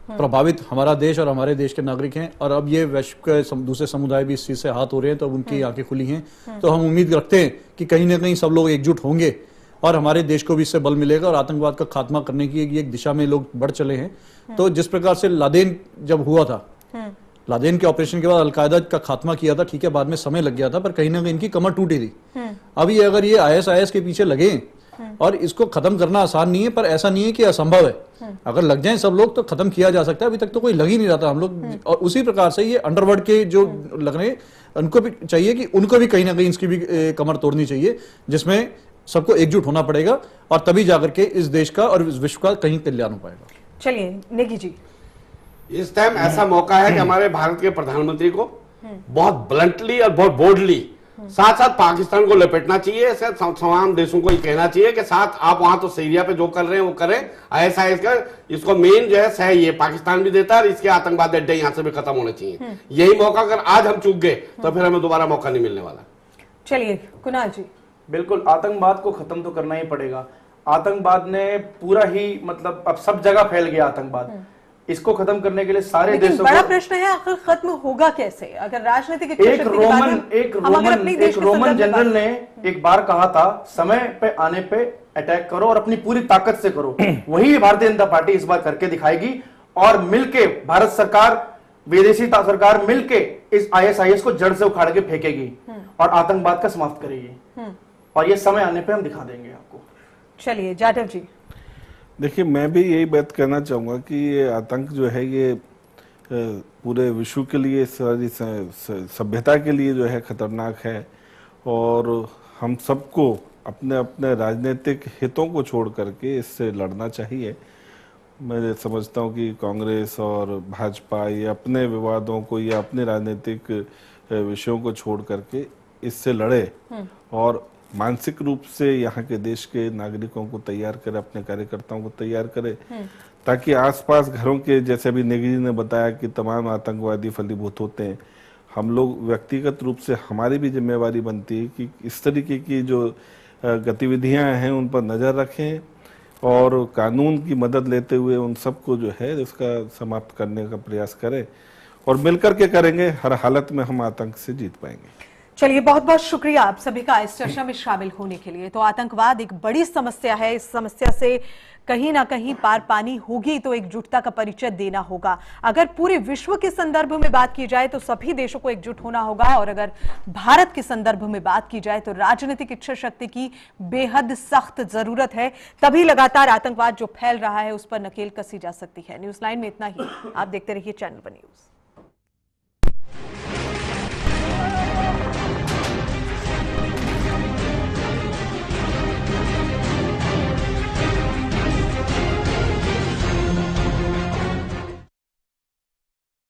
[SPEAKER 4] प्रभावित हमारा देश और हमारे देश के नागरिक हैं। और अब ये वैश्विक के दूसरे समुदाय भी इस चीज से हाथ हो रहे हैं, तो अब उनकी आंखें खुली हैं। तो हम उम्मीद रखते हैं कि कहीं ना कहीं सब लोग एकजुट होंगे और हमारे देश को भी इससे बल मिलेगा, और आतंकवाद का खात्मा करने की एक दिशा में लोग बढ़ चले हैं। तो जिस प्रकार से लादेन जब हुआ था, लादेन के ऑपरेशन के बाद अलकायदा का खात्मा किया था, ठीक है, बाद में समय लग गया था, पर कहीं ना कहीं इनकी कमर टूटी थी। अभी अगर ये ISIS के पीछे लगे, और इसको खत्म करना आसान नहीं है, पर ऐसा नहीं है कि असंभव है। अगर लग जाएं सब लोग तो खत्म किया जा सकता है। अभी तक तो कोई लग ही नहीं रहा था हम लोग। और उसी प्रकार से ये अंडरवर्ल्ड के जो लग रहे हैं, उनको भी चाहिए कि उनको भी कहीं ना कहीं इसकी भी कमर तोड़नी चाहिए, जिसमें सबको एकजुट होना पड़ेगा, और तभी जाकर के इस देश का और इस विश्व का कहीं कल्याण हो पाएगा।
[SPEAKER 1] चलिए नेगी जी, इस
[SPEAKER 3] टाइम ऐसा मौका है कि हमारे भारत के प्रधानमंत्री को बहुत ब्लंटली और बहुत बोल्डली साथ साथ पाकिस्तान को लपेटना चाहिए। ऐसे तमाम देशों को ये कहना चाहिए कि साथ आप वहां तो सीरिया पे जो कर रहे हैं वो करें, ISIS का इसको मेन जो है सह ये पाकिस्तान भी देता है, और इसके आतंकवादी अड्डे यहां से भी खत्म होने चाहिए। यही मौका अगर आज हम चूक गए तो फिर हमें दोबारा मौका नहीं मिलने वाला।
[SPEAKER 1] चलिए कुणाल जी।
[SPEAKER 6] बिल्कुल, आतंकवाद को खत्म तो करना ही पड़ेगा। आतंकवाद ने पूरा ही मतलब अब सब जगह फैल गया आतंकवाद। इसको खत्म करने के लिए सारे देशों
[SPEAKER 1] बड़ा प्रश्न है, आखिर खत्म होगा कैसे? अगर राजनीतिक
[SPEAKER 6] एक रोमन जनरल ने एक बार कहा था, समय पे आने पे अटैक करो और अपनी पूरी ताकत से करो। वही भारतीय जनता पार्टी इस बार करके दिखाएगी, और मिलके भारत सरकार, विदेशी सरकार मिलके इस ISIS को जड़ से उखाड़ के फेंकेगी और आतंकवाद का समाप्त करेगी, और ये समय आने पे हम दिखा देंगे आपको।
[SPEAKER 1] चलिए जाटव जी।
[SPEAKER 5] देखिए, मैं भी यही बात कहना चाहूँगा कि ये आतंक जो है ये पूरे विश्व के लिए, सारी सभ्यता के लिए जो है खतरनाक है, और हम सबको अपने अपने राजनीतिक हितों को छोड़ करके इससे लड़ना चाहिए। मैं समझता हूँ कि कांग्रेस और भाजपा ये अपने विवादों को या अपने राजनीतिक विषयों को छोड़ करके इससे लड़े, और मानसिक रूप से यहाँ के देश के नागरिकों को तैयार करे, अपने कार्यकर्ताओं को तैयार करे, ताकि आसपास घरों के, जैसे अभी नेगी जी ने बताया कि तमाम आतंकवादी फलीभूत होते हैं। हम लोग व्यक्तिगत रूप से, हमारी भी जिम्मेवारी बनती है कि इस तरीके की जो गतिविधियां हैं उन पर नज़र रखें, और कानून की मदद लेते हुए उन सबको जो है इसका समाप्त करने का प्रयास करें, और मिलकर के करेंगे, हर हालत में हम आतंक से जीत पाएंगे।
[SPEAKER 1] चलिए, बहुत बहुत शुक्रिया आप सभी का इस चर्चा में शामिल होने के लिए। तो आतंकवाद एक बड़ी समस्या है, इस समस्या से कहीं ना कहीं पार पानी होगी तो एकजुटता का परिचय देना होगा। अगर पूरे विश्व के संदर्भ में बात की जाए तो सभी देशों को एकजुट होना होगा, और अगर भारत के संदर्भ में बात की जाए तो राजनीतिक इच्छा शक्ति की बेहद सख्त जरूरत है। तभी लगातार आतंकवाद जो फैल रहा है उस पर नकेल कसी जा सकती है। न्यूज़ लाइन में इतना ही। आप देखते रहिए चैनल वन न्यूज़।